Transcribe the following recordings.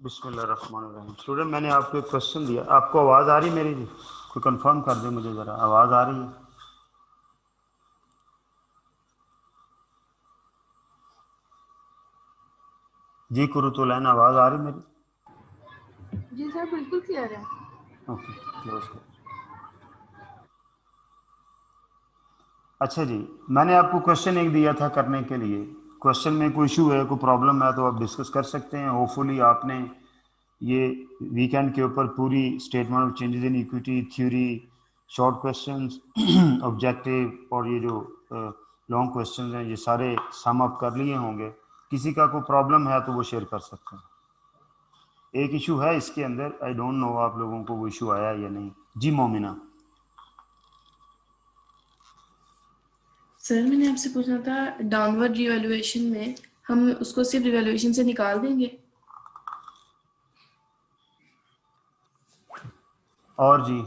बिस्मिल्लाहिर्रहमानिर्रहीम। स्टूडेंट, मैंने आपको एक क्वेश्चन दिया, आपको आवाज़ आ रही मेरी जी? कोई कंफर्म कर दे मुझे ज़रा, आवाज़ आ रही है? जी कुरुतुलैन, आवाज़ आ रही मेरी? जी सर, बिल्कुल क्लियर है। ओके, क्लोज कर। अच्छा जी, मैंने आपको क्वेश्चन एक दिया था करने के लिए। क्वेश्चन में कोई इशू है, कोई प्रॉब्लम है तो आप डिस्कस कर सकते हैं। होपफुली आपने ये वीकेंड के ऊपर पूरी statement of changes in equity theory, short questions, objective और ये जो लॉन्ग क्वेश्चंस हैं, ये सारे सम अप कर लिए होंगे। किसी का कोई प्रॉब्लम है तो वो शेयर कर सकते हैं। एक इशू है इसके अंदर, आई डोंट नो आप लोगों को वो इशू आया या नहीं। जी मोमिना। सर, मैंने आपसे पूछना था, डाउनवर्ड रिवैल्यूएशन में हम उसको सिर्फ रिवैल्यूएशन से निकाल देंगे? और जी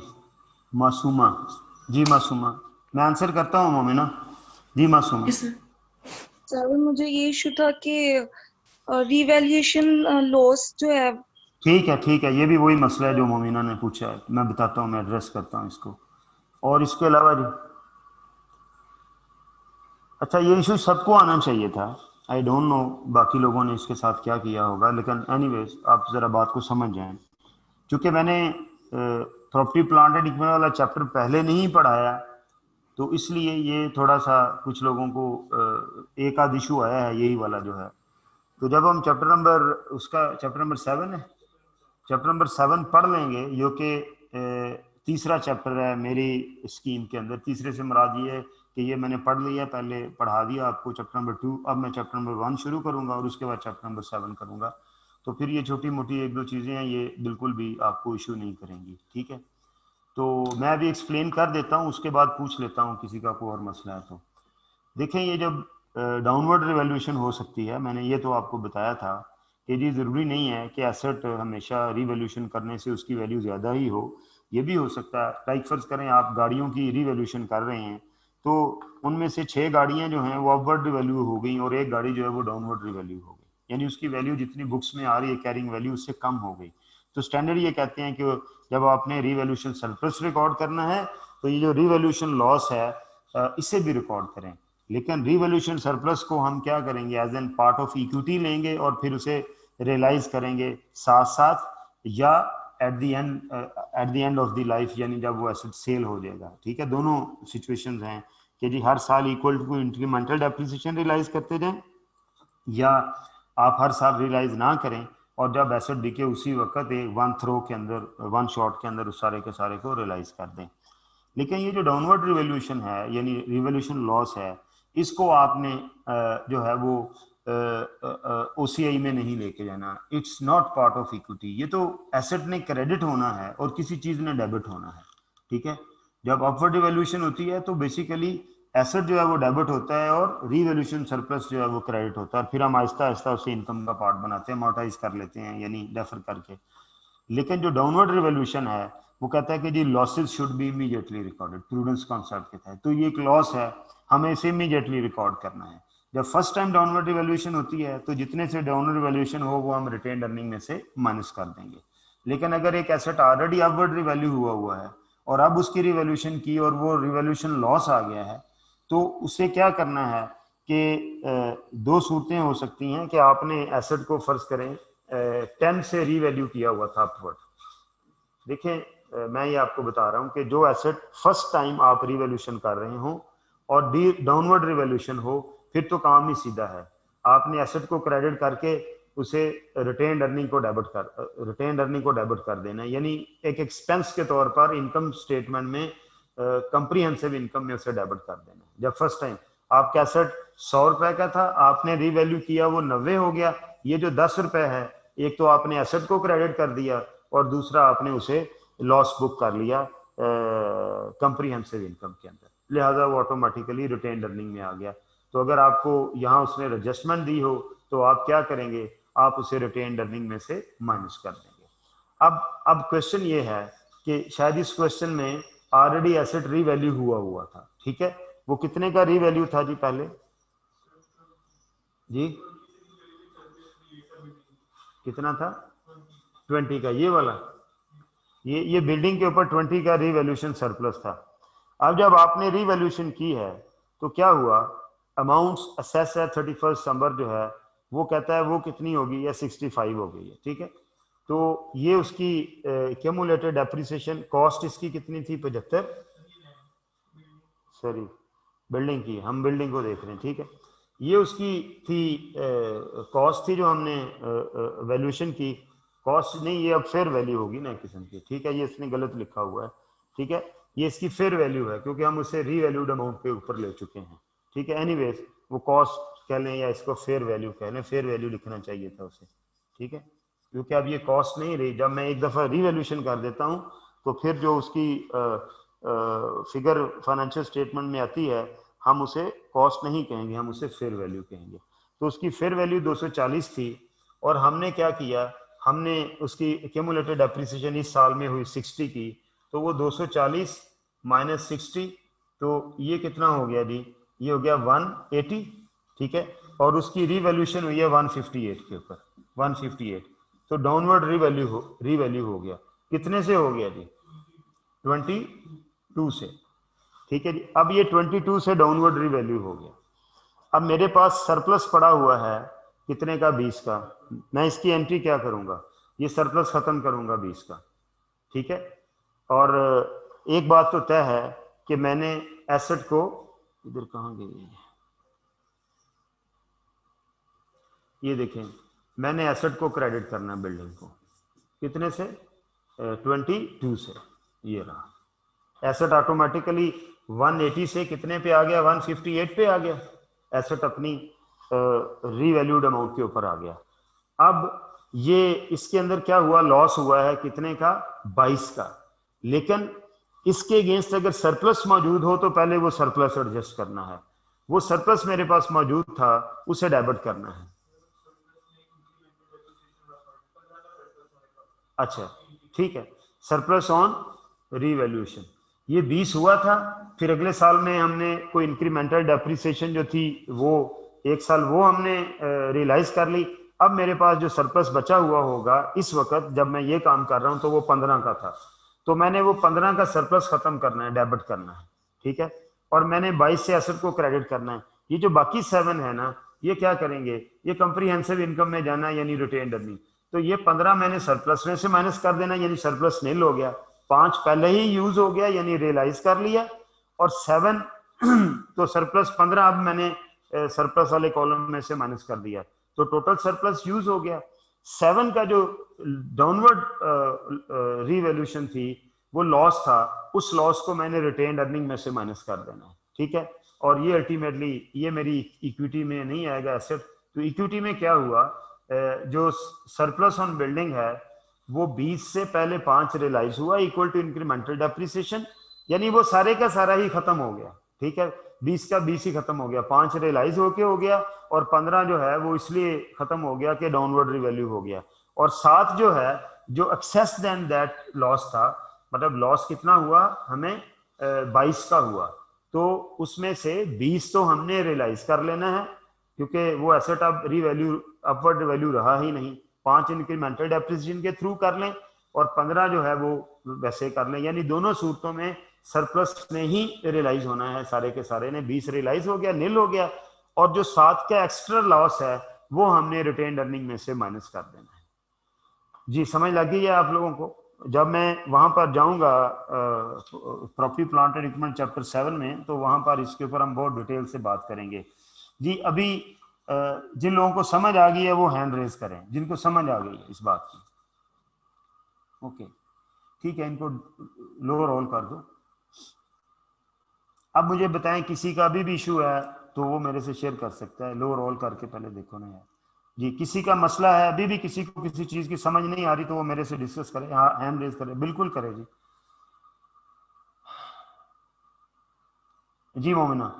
मासूमा। जी मासूमा, मैं आंसर करता हूँ मोमिना। जी मासूमा। जी सर। सर मुझे ये इशू था कि रिवैल्यूएशन लॉस जो है। ठीक है, ये भी वही मसला है जो मोमिना ने पूछा है। मैं बताता हूँ, मैं एड्रेस करता हूँ इसको। और इसके अलावा जी, अच्छा ये इशू सबको आना चाहिए था। आई डोंट नो बाकी लोगों ने इसके साथ क्या किया होगा, लेकिन एनीवेज आप ज़रा बात को समझ जाएं। क्योंकि मैंने प्रॉपर्टी प्लांट एंड इक्विपमेंट वाला चैप्टर पहले नहीं पढ़ाया, तो इसलिए ये थोड़ा सा कुछ लोगों को एक आध इशू आया है, यही वाला जो है। तो जब हम चैप्टर नंबर, उसका चैप्टर नंबर 7 है, चैप्टर नंबर 7 पढ़ लेंगे, जो कि तीसरा चैप्टर है मेरी स्कीम के अंदर। तीसरे से मुराद ये है कि ये मैंने पढ़ लिया, पहले पढ़ा दिया आपको चैप्टर नंबर 2। अब मैं चैप्टर नंबर 1 शुरू करूंगा और उसके बाद चैप्टर नंबर 7 करूंगा। तो फिर ये छोटी मोटी एक दो चीज़ें हैं, ये बिल्कुल भी आपको इशू नहीं करेंगी, ठीक है? तो मैं अभी एक्सप्लेन कर देता हूँ, उसके बाद पूछ लेता हूँ किसी का कोई और मसला है तो। देखें, ये जब डाउनवर्ड रिवैल्यूएशन हो सकती है, मैंने ये तो आपको बताया था कि ये ज़रूरी नहीं है कि एसेट हमेशा रिवैल्यूएशन करने से उसकी वैल्यू ज़्यादा ही हो। ये भी हो सकता है, लाइक फर्ज करें आप गाड़ियों की रिवैल्यूएशन कर रहे हैं, तो उनमें से 6 गाड़ियां जो हैं वो अपवर्ड रिवैल्यू हो गई और एक गाड़ी जो है वो डाउनवर्ड रिवैल्यू हो गई, यानी उसकी वैल्यू जितनी बुक्स में आ रही है कैरिंग वैल्यू, उससे कम हो गई। तो स्टैंडर्ड ये कहते हैं कि जब आपने रिवैल्यूएशन सरप्लस रिकॉर्ड करना है तो ये जो रिवैल्यूएशन लॉस है इसे भी रिकॉर्ड करें। लेकिन रिवॉल्यूशन सरप्लस को हम क्या करेंगे, as an part of equity लेंगे और फिर उसे रियलाइज करेंगे साथ साथ, या at the end of the life, यानी जब वो एसेट सेल हो जाएगा। ठीक है, दोनों सिचुएशंस हैं कि जी हर साल equal to incremental depreciation realise करते जाएं, या आप हर साल रियलाइज ना करें और जब एसेट बिके उसी वक्त एक वन थ्रो के अंदर, वन शॉट के अंदर उस सारे के सारे को रियलाइज कर दें। लेकिन ये जो डाउनवर्ड रिवॉल्यूशन है यानी रिवॉल्यूशन लॉस है, इसको आपने जो है वो ओसीआई में नहीं लेके जाना। It's not part of equity. ये तो एसेट ने क्रेडिट होना है और किसी चीज ने डेबिट होना है, ठीक है? जब अपवर्ड रिवॉल्यूशन होती है तो बेसिकली एसेट जो है वो डेबिट होता है और रिवॉल्यूशन सरप्लस जो है वो क्रेडिट होता है, और फिर हम आहिस्ता आहिस्ता उसे इनकम का पार्ट बनाते हैं, अमोर्टाइज कर लेते हैं यानी डेफर करके। लेकिन जो डाउनवर्ड रिवॉल्यूशन है वो कहता है कि जी losses should be immediately recorded, prudence concept के तहत। तो ये एक लॉस है, हमें इसे इमीडिएटली रिकॉर्ड करना है। जब फर्स्ट टाइम डाउनवर्ड रिवॉल्यूशन होती है तो जितने से डाउनवर्ड रिवॉल्यूशन हो वो हम रिटेन अर्निंग में से माइनस कर देंगे। लेकिन अगर एक एसेट ऑलरेडी अपवर्ड रिवैल्यू हुआ है और अब उसकी रिवॉल्यूशन की और वो रिवॉल्यूशन लॉस आ गया है, तो उसे क्या करना है कि दो सूरतें हो सकती हैं कि आपने एसेट को फर्ज करें 10 से रीवैल्यू किया हुआ था अपवर्ड। देखें, मैं ये आपको बता रहा हूं कि जो एसेट फर्स्ट टाइम आप रिवॉल्यूशन कर रहे हो और डाउनवर्ड रिवॉल्यूशन हो, फिर तो काम ही सीधा है। आपने एसेट को क्रेडिट करके उसे रिटेन अर्निंग को डेबिट कर देना है, यानी एक एक्सपेंस के तौर पर इनकम स्टेटमेंट में कंप्रीहेंसिव इनकम में उसे डेबिट कर देना है। जब फर्स्ट टाइम आपका एसेट 100 रुपए का था, आपने रिवैल्यू किया वो 90 हो गया, ये जो 10 रुपए है, एक तो आपने एसेट को क्रेडिट कर दिया और दूसरा आपने उसे लॉस बुक कर लिया कंप्रीहेंसिव इनकम के अंदर, लिहाजा वो ऑटोमेटिकली रिटेन अर्निंग में आ गया। तो अगर आपको यहाँ उसने एडजस्टमेंट दी हो तो आप क्या करेंगे, आप उसे रिटेन अर्निंग में से माइनस कर देंगे। अब क्वेश्चन ये है कि शायद इस क्वेश्चन में ऑलरेडी एसेट रीवैल्यू हुआ था, ठीक है? वो कितने का रीवैल्यू था जी पहले? जी कितना था? 20 का, ये वाला, ये बिल्डिंग के ऊपर 20 का रीवैल्यूएशन सरप्लस था। अब जब आपने रीवैल्यूएशन की है तो क्या हुआ, अमाउंट्स असेस है 31 दिसंबर जो है वो कहता है वो कितनी होगी, या 65 हो गई है, ठीक है। तो ये उसकी क्यूमुलेटेड डेप्रिसिएशन कॉस्ट इसकी कितनी थी, 75, सॉरी बिल्डिंग की, हम बिल्डिंग को देख रहे हैं, ठीक है। ये उसकी थी कॉस्ट थी जो हमने वैल्यूएशन की, कॉस्ट नहीं, ये अब फेयर वैल्यू होगी ना किस्म की, ठीक है। ये इसने गलत लिखा हुआ है, ठीक है, ये इसकी फेयर वैल्यू है क्योंकि हम उसे रीवैल्यूड अमाउंट के ऊपर ले चुके हैं, ठीक है। एनीवेज वो कॉस्ट कह लें या इसको फेयर वैल्यू कह लें, फेयर वैल्यू लिखना चाहिए था उसे, ठीक है, क्योंकि अब ये कॉस्ट नहीं रही। जब मैं एक दफ़ा रीवैल्यूएशन कर देता हूँ तो फिर जो उसकी फिगर फाइनेंशियल स्टेटमेंट में आती है हम उसे कॉस्ट नहीं कहेंगे, हम उसे फेयर वैल्यू कहेंगे। तो उसकी फेयर वैल्यू 240 थी और हमने क्या किया, हमने उसकी एक्यूमुलेटेड डेप्रिसिएशन इस साल में हुई 60 की, तो वो 240 माइनस 60, तो ये कितना हो गया जी, ये हो गया 180, ठीक है। और उसकी रीवैल्यूएशन हुई है 158 के ऊपर, 158, तो डाउनवर्ड रीवैल्यू हो गया, कितने से हो गया जी, 22 से, ठीक है जी। अब ये 22 से डाउनवर्ड रीवैल्यू हो गया। अब मेरे पास सरप्लस पड़ा हुआ है कितने का, 20 का, मैं इसकी एंट्री क्या करूंगा, ये सरप्लस खत्म करूंगा 20 का, ठीक है। और एक बात तो तय है कि मैंने एसेट को, इधर कहाँ गई, ये देखें, मैंने एसेट को क्रेडिट करना है बिल्डिंग को, कितने से, 22 से, ये रहा एसेट ऑटोमेटिकली 180 से कितने पे आ गया, 158 पे आ गया, एसेट अपनी रीवैल्यूड अमाउंट के ऊपर आ गया। अब ये इसके अंदर क्या हुआ, लॉस हुआ है कितने का, 22 का, लेकिन इसके अगेंस्ट अगर सरप्लस मौजूद हो तो पहले वो सरप्लस एडजस्ट करना है, वो सरप्लस मेरे पास मौजूद था उसे डेबिट करना है। अच्छा ठीक है, सरप्लस ऑन रीवैल्यूएशन, ये 20 हुआ था, फिर अगले साल में हमने कोई इंक्रीमेंटल डेप्रिसिएशन जो थी वो एक साल वो हमने रियलाइज कर ली। अब मेरे पास जो सरप्लस बचा हुआ होगा इस वक्त जब मैं ये काम कर रहा हूं तो वो 15 का था, तो मैंने वो 15 का सरप्लस खत्म करना है, डेबिट करना है, ठीक है। और मैंने 22 से एसेट को क्रेडिट करना है। ये जो बाकी 7 है ना, ये क्या करेंगे, ये कंप्रीहेंसिव इनकम में जाना है यानी रिटेन्ड अर्निंग। तो ये 15 मैंने सरप्लस में से माइनस कर देना यानी सरप्लस नील हो गया, 5 पहले ही यूज हो गया यानी रियलाइज कर लिया, और 7 तो सरप्लस 15 अब मैंने सरप्लस वाले कॉलम में से माइनस कर दिया, तो टोटल सरप्लस यूज हो गया। 7 का जो डाउनवर्ड रीवैल्यूएशन थी वो लॉस था, उस लॉस को मैंने रिटेन्ड अर्निंग में से माइनस कर देना है, ठीक है। और ये अल्टीमेटली ये मेरी इक्विटी में नहीं आएगा एसेट। तो इक्विटी में क्या हुआ, जो सरप्लस ऑन बिल्डिंग है वो 20 से पहले 5 रियलाइज हुआ इक्वल टू इंक्रीमेंटल डेप्रिसिएशन, यानी वो सारे का सारा ही खत्म हो गया, ठीक है। 20 का 20 ही खत्म हो गया, 5 रियलाइज होके हो गया, और 15 जो है वो इसलिए खत्म हो गया कि डाउनवर्ड रिवैल्यू हो गया, और 7 जो है जो एक्सेस देन दैट लॉस था, मतलब लॉस कितना हुआ हमें 22 का हुआ, तो उसमें से 20 तो हमने रियलाइज कर लेना है क्योंकि वो एसेट अब रीवैल्यू अपवर्ड वैल्यू रहा ही नहीं। 5 इंक्रीमेंटल डेप्रिसिएशन के थ्रू कर लें और 15 जो है वो वैसे कर लें, यानी दोनों सूरतों में सरप्लस में ही रियलाइज होना है, सारे के सारे ने 20 रियलाइज हो गया, नील हो गया, और जो 7 का एक्स्ट्रा लॉस है वो हमने रिटेन्ड अर्निंग में से माइनस कर देना है। जी समझ लग गई है आप लोगों को? जब मैं वहां पर जाऊंगा property plant and equipment chapter 7 में, तो वहां पर इसके ऊपर हम बहुत डिटेल से बात करेंगे। जी अभी जिन लोगों को समझ आ गई है वो हैंड रेज करें, जिनको समझ आ गई है इस बात की। ओके ठीक है, इनको लोअर ऑल कर दो। अब मुझे बताएं किसी का अभी भी इशू है तो वो मेरे से शेयर कर सकता है, लोअर ऑल करके पहले देखो ना यार। जी किसी का मसला है, अभी भी किसी को किसी चीज की समझ नहीं आ रही तो वो मेरे से डिस्कस करे, हाँ हैंड रेज करे, बिल्कुल करे जी। जी मोमिना।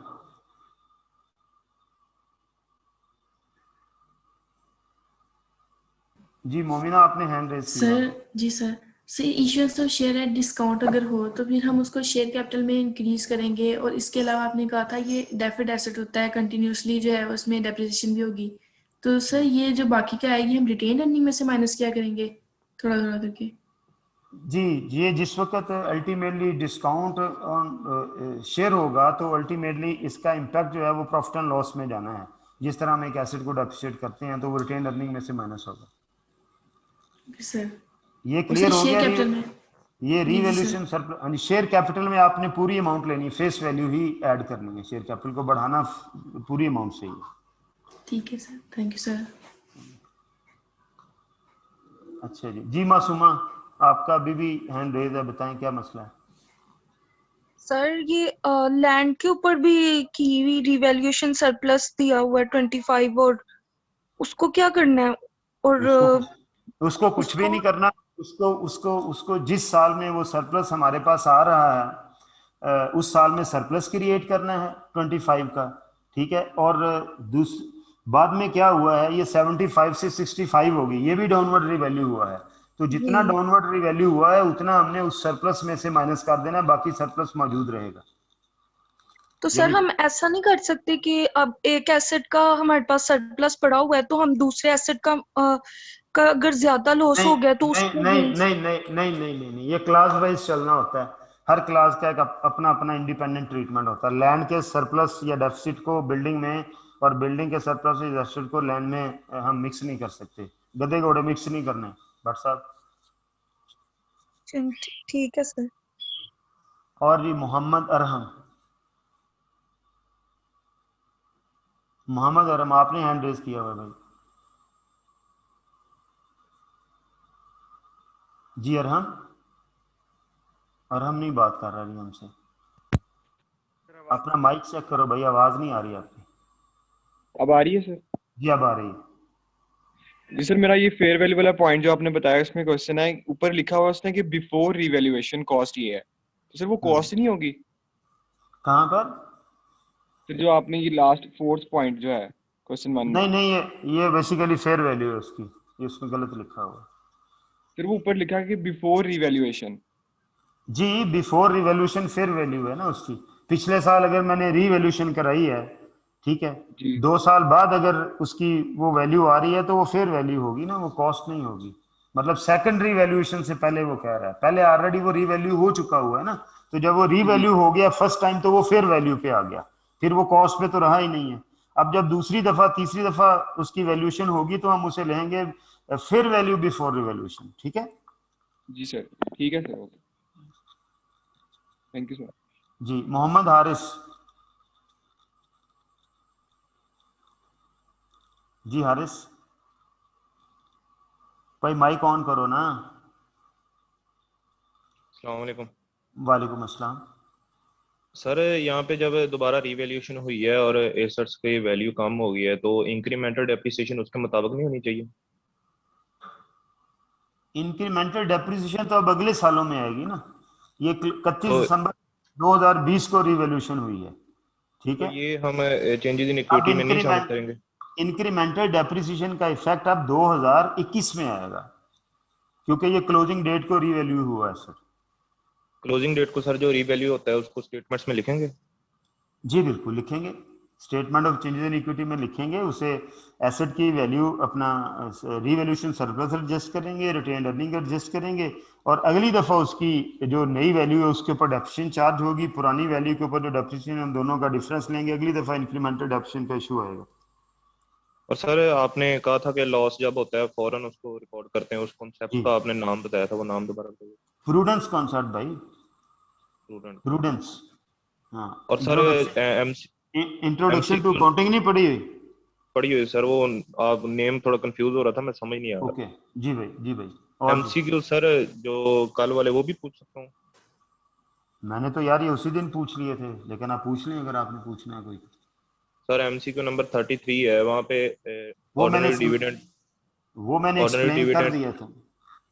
जी मोमिना आपने हैंड रेज किया। Sir ji sir issuance of share at discount अगर हो तो फिर हम उसको शेयर कैपिटल में इंक्रीज करेंगे, और इसके अलावा आपने कहा था ये डेफर्ड एसेट होता है, कंटिन्यूसली जो है उसमें डेप्रिसिएशन भी होगी, तो सर ये जो बाकी क्या आएगी हम रिटेन अर्निंग में से माइनस क्या करेंगे, थोड़ा थोड़ा करके। जी, ये जिस वक्त अल्टीमेटली डिस्काउंट ऑन शेयर होगा तो अल्टीमेटली इसका इम्पैक्ट जो है वो प्रॉफिट एंड लॉस में जाना है। जिस तरह हम एक एसेट को डेप्रिशिएट करते हैं तो वो रिटेन अर्निंग में से माइनस होगा। सर ये और सर क्लियर हो शेयर गया? कैपिटल में। ये जी sir. Revaluation surplus share capital में आपने पूरी अमाउंट लेनी है, फेस वैल्यू ही ऐड करनी है, शेयर कैपिटल को बढ़ाना पूरी अमाउंट से ही है। ठीक है सर, थैंक यू सर। अच्छा जी, जी मासूमा आपका अभी भी हैंड रेज है, बताएं क्या मसला है? सर ये लैंड के ऊपर भी की हुई रिवैल्यूएशन सरप्लस दिया हुआ है 25, और उसको क्या करना है? और उसको कुछ उसको कुछ भी उसको नहीं करना। उसको उसको उसको जिस साल में वो सरप्लस हमारे पास आ रहा है उस साल में सरप्लस क्रिएट करना है 25 का, ठीक है। और बाद में क्या हुआ है, ये 75 से 65 होगी, ये भी डाउनवर्ड रिवैल्यू हुआ है। तो जितना जी, डाउनवर्ड रिवैल्यू हुआ है उतना हमने उस सरप्लस में से माइनस कर देना है, बाकी सरप्लस मौजूद रहेगा। तो सर यानी हम ऐसा नहीं कर सकते कि अब एक एसेट का हमारे पास सरप्लस पड़ा हुआ है तो हम दूसरे एसेट का अगर ज्यादा लॉस नहीं हो गया तो नहीं उसको नहीं अगेंस्ट। नहीं नहीं नहीं नहीं नहीं नहीं, ये क्लास वाइज चलना होता है। हर क्लास का एक अपना अपना इंडिपेंडेंट ट्रीटमेंट होता है। लैंड के सरप्लस या डेफिसिट को बिल्डिंग में, और बिल्डिंग के सरप्लस या डेफिसिट को लैंड में हम मिक्स नहीं कर सकते। गधे घोड़े मिक्स नहीं करने भट्ट साहब। ठीक है सर। और जी मोहम्मद अरहम, मोहम्मद अरहम आपने हैंड रेज किया हुआ है भाई। जी अरहम, अरहम नहीं बात कर रहा जी हमसे। अपना माइक चेक करो भाई, आवाज नहीं आ रही आपकी। अब आ रही है सर? जी अब आ रही है। जी सर, मेरा ये फेयर वैल्यू वाला पॉइंट जो आपने बताया उसमें क्वेश्चन है, ऊपर लिखा हुआ उसने कि बिफोर रिवैल्यूएशन कॉस्ट ये है, तो सर वो कॉस्ट नहीं होगी? कहाँ पर? फिर जो आपने ये लास्ट फोर्थ पॉइंट जो है क्वेश्चन 1 में, नहीं नहीं, ये बेसिकली फेयर वैल्यू है उसकी, ये उसमें गलत लिखा हुआ है। फिर वो ऊपर लिखा है कि बिफोर रिवैल्यूएशन। जी बिफोर रिवॉल्यूशन फेयर वैल्यू है ना उसकी। पिछले साल अगर मैंने रिवॉल्यूशन कराई है, ठीक है, जी 2 साल बाद अगर उसकी वो वैल्यू आ रही है तो वो फेयर वैल्यू होगी ना, वो कॉस्ट नहीं होगी। मतलब सेकेंडरी वैल्यूएशन से पहले वो कह रहा है, पहले ऑलरेडी वो रीवैल्यू हो चुका हुआ है ना। तो जब वो जी रीवैल्यू हो गया फर्स्ट टाइम तो वो फेयर वैल्यू पे आ गया, फिर वो कॉस्ट पे तो रहा ही नहीं है। अब जब दूसरी दफा तीसरी दफा उसकी वैल्यूएशन होगी तो हम उसे लेंगे फेयर वैल्यू बिफोर रिवॉल्यूशन, ठीक है। जी सर, ठीक है sir, okay, thank you sir. जी मोहम्मद हारिस, जी हारिस भाई माइक ऑन करो ना। अस्सलाम वालेकुम वालेकुम अस्सलाम। सर। यहाँ पे जब दोबारा रीवैल्यूएशन हुई है और एसेट्स की वैल्यू कम हो गई है तो इंक्रीमेंटल डेप्रिसिएशन उसके मुताबिक नहीं होनी चाहिए? इंक्रीमेंटल डेप्रिसिएशन तो अब अगले सालों में आएगी ना। ये 31 तो दिसंबर 2020 को रिवॉल्यूशन हुई है, ठीक तो है। ये हम चेंजेस इन अब इक्विटी में नहीं शामिल करेंगे? इंक्रीमेंटल डेप्रिसिएशन का इफेक्ट अब 2021 में आएगा, क्योंकि ये क्लोजिंग डेट को रिवैल्यू हुआ है सर। क्लोजिंग डेट को सर जो रीवैल्यू होता है उसको स्टेटमेंट्स में लिखेंगे? जी बिल्कुल लिखेंगे, statement of changes in equity में लिखेंगे उसे। एसेट की वैल्यू अपना रीवैल्यूएशन सरप्लस एडजस्ट करेंगे, रिटेन अर्निंग एडजस्ट करेंगे, और अगली दफा उसकी जो नई वैल्यू है उसके ऊपर डेप्रिसिएशन चार्ज होगी, पुरानी वैल्यू के ऊपर जो डेप्रिसिएशन है उन दोनों का डिफरेंस लेंगे, अगली दफा इंक्रीमेंटल डेप्रिसिएशन का इशू आएगा। और सर आपने कहा था कि लॉस जब होता है फौरन उसको रिकॉर्ड करते हैं, उस कॉन्सेप्ट जी का आपने नाम बताया था, वो नाम दोबारा बताइए। प्रूडेंस कॉन्सेप्ट भाई, स्टूडेंट। प्रूडेंस। हाँ और sir introduction, introduction to MCQ accounting नहीं पढ़ी हुई? पढ़ी हुई सर, वो आप नेम थोड़ा कंफ्यूज हो रहा था, मैं समझ नहीं आ रहा। ओके जी भाई, जी भाई। और जी एमसीक्यू सर जो कल वाले वो भी पूछ सकता हूँ? मैंने तो यार ये उसी दिन पूछ लिए थे, लेकिन आप पूछ लें अगर आपने पूछना है कोई। सर एमसीक्यू नंबर 33 है, वहाँ पे वो मैंने ऑर्डिनरी डिविडेंड, वो मैंने ऑर्डिनरी एक्सप्लेन कर डिविडेंड दिया था।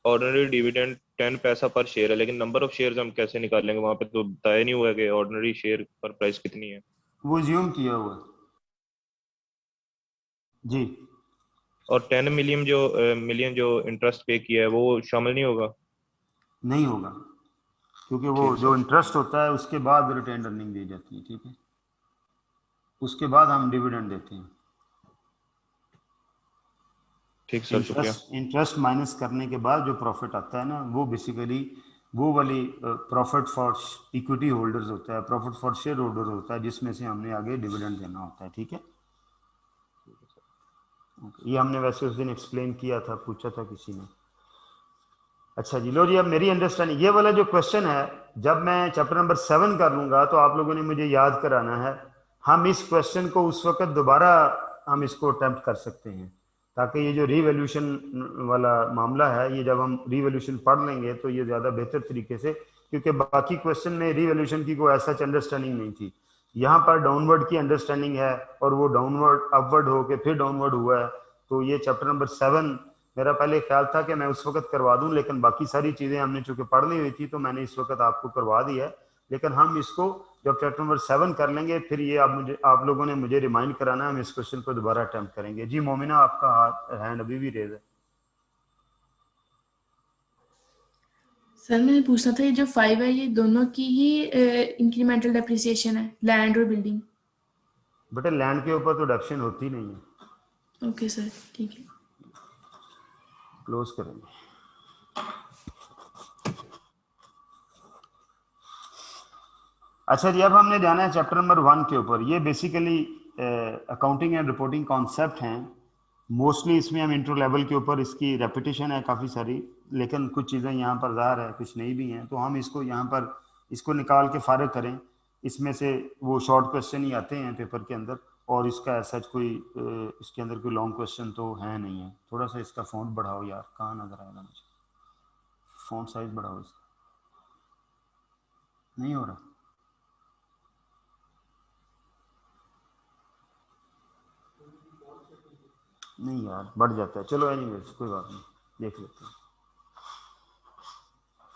ऑर्डिनरी डिविडेंड 10 पैसा पर शेयर है, लेकिन नंबर ऑफ शेयर्स हम कैसे निकालेंगे? वहाँ पे तो बताया नहीं हुआ है कि ऑर्डिनरी शेयर पर प्राइस कितनी है। वो ज्यूम किया हुआ है। जी और 10 मिलियन जो इंटरेस्ट पे किया है वो शामिल नहीं होगा? नहीं होगा, क्योंकि वो ठीक जो सर। इंटरेस्ट होता है उसके बाद रिटेन अर्निंग दी जाती है, ठीक है, उसके बाद हम डिविडेंड देते हैं। ठीक सर, शुक्रिया। इंटरेस्ट माइनस करने के बाद जो प्रॉफिट आता है ना, वो बेसिकली वो वाली प्रॉफिट फॉर इक्विटी होल्डर्स होता है, प्रॉफिट फॉर शेयर होल्डर होता है, जिसमें से हमने आगे डिविडेंड देना होता है। ठीक है, ये हमने वैसे उस दिन एक्सप्लेन किया था, पूछा था किसी ने। अच्छा जी, लो जी, अब मेरी अंडरस्टैंडिंग, ये वाला जो क्वेश्चन है, जब मैं चैप्टर नंबर 7 कर लूंगा तो आप लोगों ने मुझे याद कराना है। हम इस क्वेश्चन को उस वक्त दोबारा हम इसको अटेम्प्ट कर सकते हैं, ताकि ये जो रीवैल्यूएशन वाला मामला है, ये जब हम रीवैल्यूएशन पढ़ लेंगे तो ये ज़्यादा बेहतर तरीके से, क्योंकि बाकी क्वेश्चन में रीवैल्यूएशन की कोई ऐसा अंडरस्टैंडिंग नहीं थी, यहाँ पर डाउनवर्ड की अंडरस्टैंडिंग है, और वो डाउनवर्ड अपवर्ड होके फिर डाउनवर्ड हुआ है। तो ये चैप्टर नंबर 7 मेरा पहले ख्याल था कि मैं उस वक्त करवा दूं, लेकिन बाकी सारी चीज़ें हमने चूंकि पढ़ ली हुई थी तो मैंने इस वक्त आपको करवा दिया है। लेकिन हम इसको जब चैप्टर नंबर 7 कर लेंगे, फिर ये आप लोगों ने मुझे रिमाइंड कराना है, हम इस क्वेश्चन को दोबारा अटेम्प्ट करेंगे। जी मोमिना, आपका हैंड अभी भी रेज है। सर मैंने पूछना था, ये जो 5 है, ये दोनों की ही इंक्रीमेंटल डेप्रिसिएशन है, लैंड और बिल्डिंग? बेटे लैंड के ऊपर तो डिडक्शन होती नहीं है। ओके सर, ठीक है। क्लोज करेंगे। अच्छा जी, अब हमने जाना है चैप्टर नंबर 1 के ऊपर। ये basically accounting and reporting concept हैं। मोस्टली इसमें हम इंट्रो लेवल के ऊपर, इसकी रेपिटेशन है काफ़ी सारी, लेकिन कुछ चीज़ें यहाँ पर ज़ाहिर है कुछ नई भी हैं, तो हम इसको यहाँ पर इसको निकाल के फारिग करें। इसमें से वो शॉर्ट क्वेश्चन ही आते हैं पेपर के अंदर, और इसका ऐसा कोई इसके अंदर कोई लॉन्ग क्वेश्चन तो है नहीं है। थोड़ा सा इसका फ़ॉन्ट बढ़ाओ यार, कहाँ नज़र आएगा मुझे, फ़ॉन्ट साइज बढ़ाओ इसका, नहीं हो रहा। नहीं यार, बढ़ जाता है, चलो एनीवेज कोई बात नहीं, देख लेते हैं।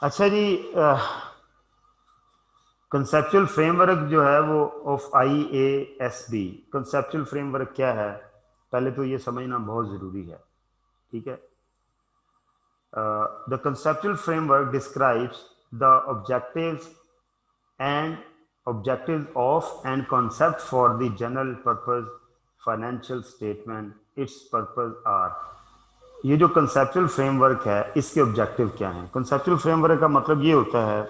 अच्छा जी, कंसेप्चुअल फ्रेमवर्क जो है वो ऑफ IASB, कंसेप्चुअल फ्रेमवर्क क्या है, पहले तो ये समझना बहुत ज़रूरी है। ठीक है, the conceptual framework describes the objectives of and concept for the general purpose financial statement. Its purpose are, ये जो कंसेप्चुअल फ्रेमवर्क है इसके ऑब्जेक्टिव क्या हैं। कंसेप्चुअल फ्रेमवर्क का मतलब ये होता है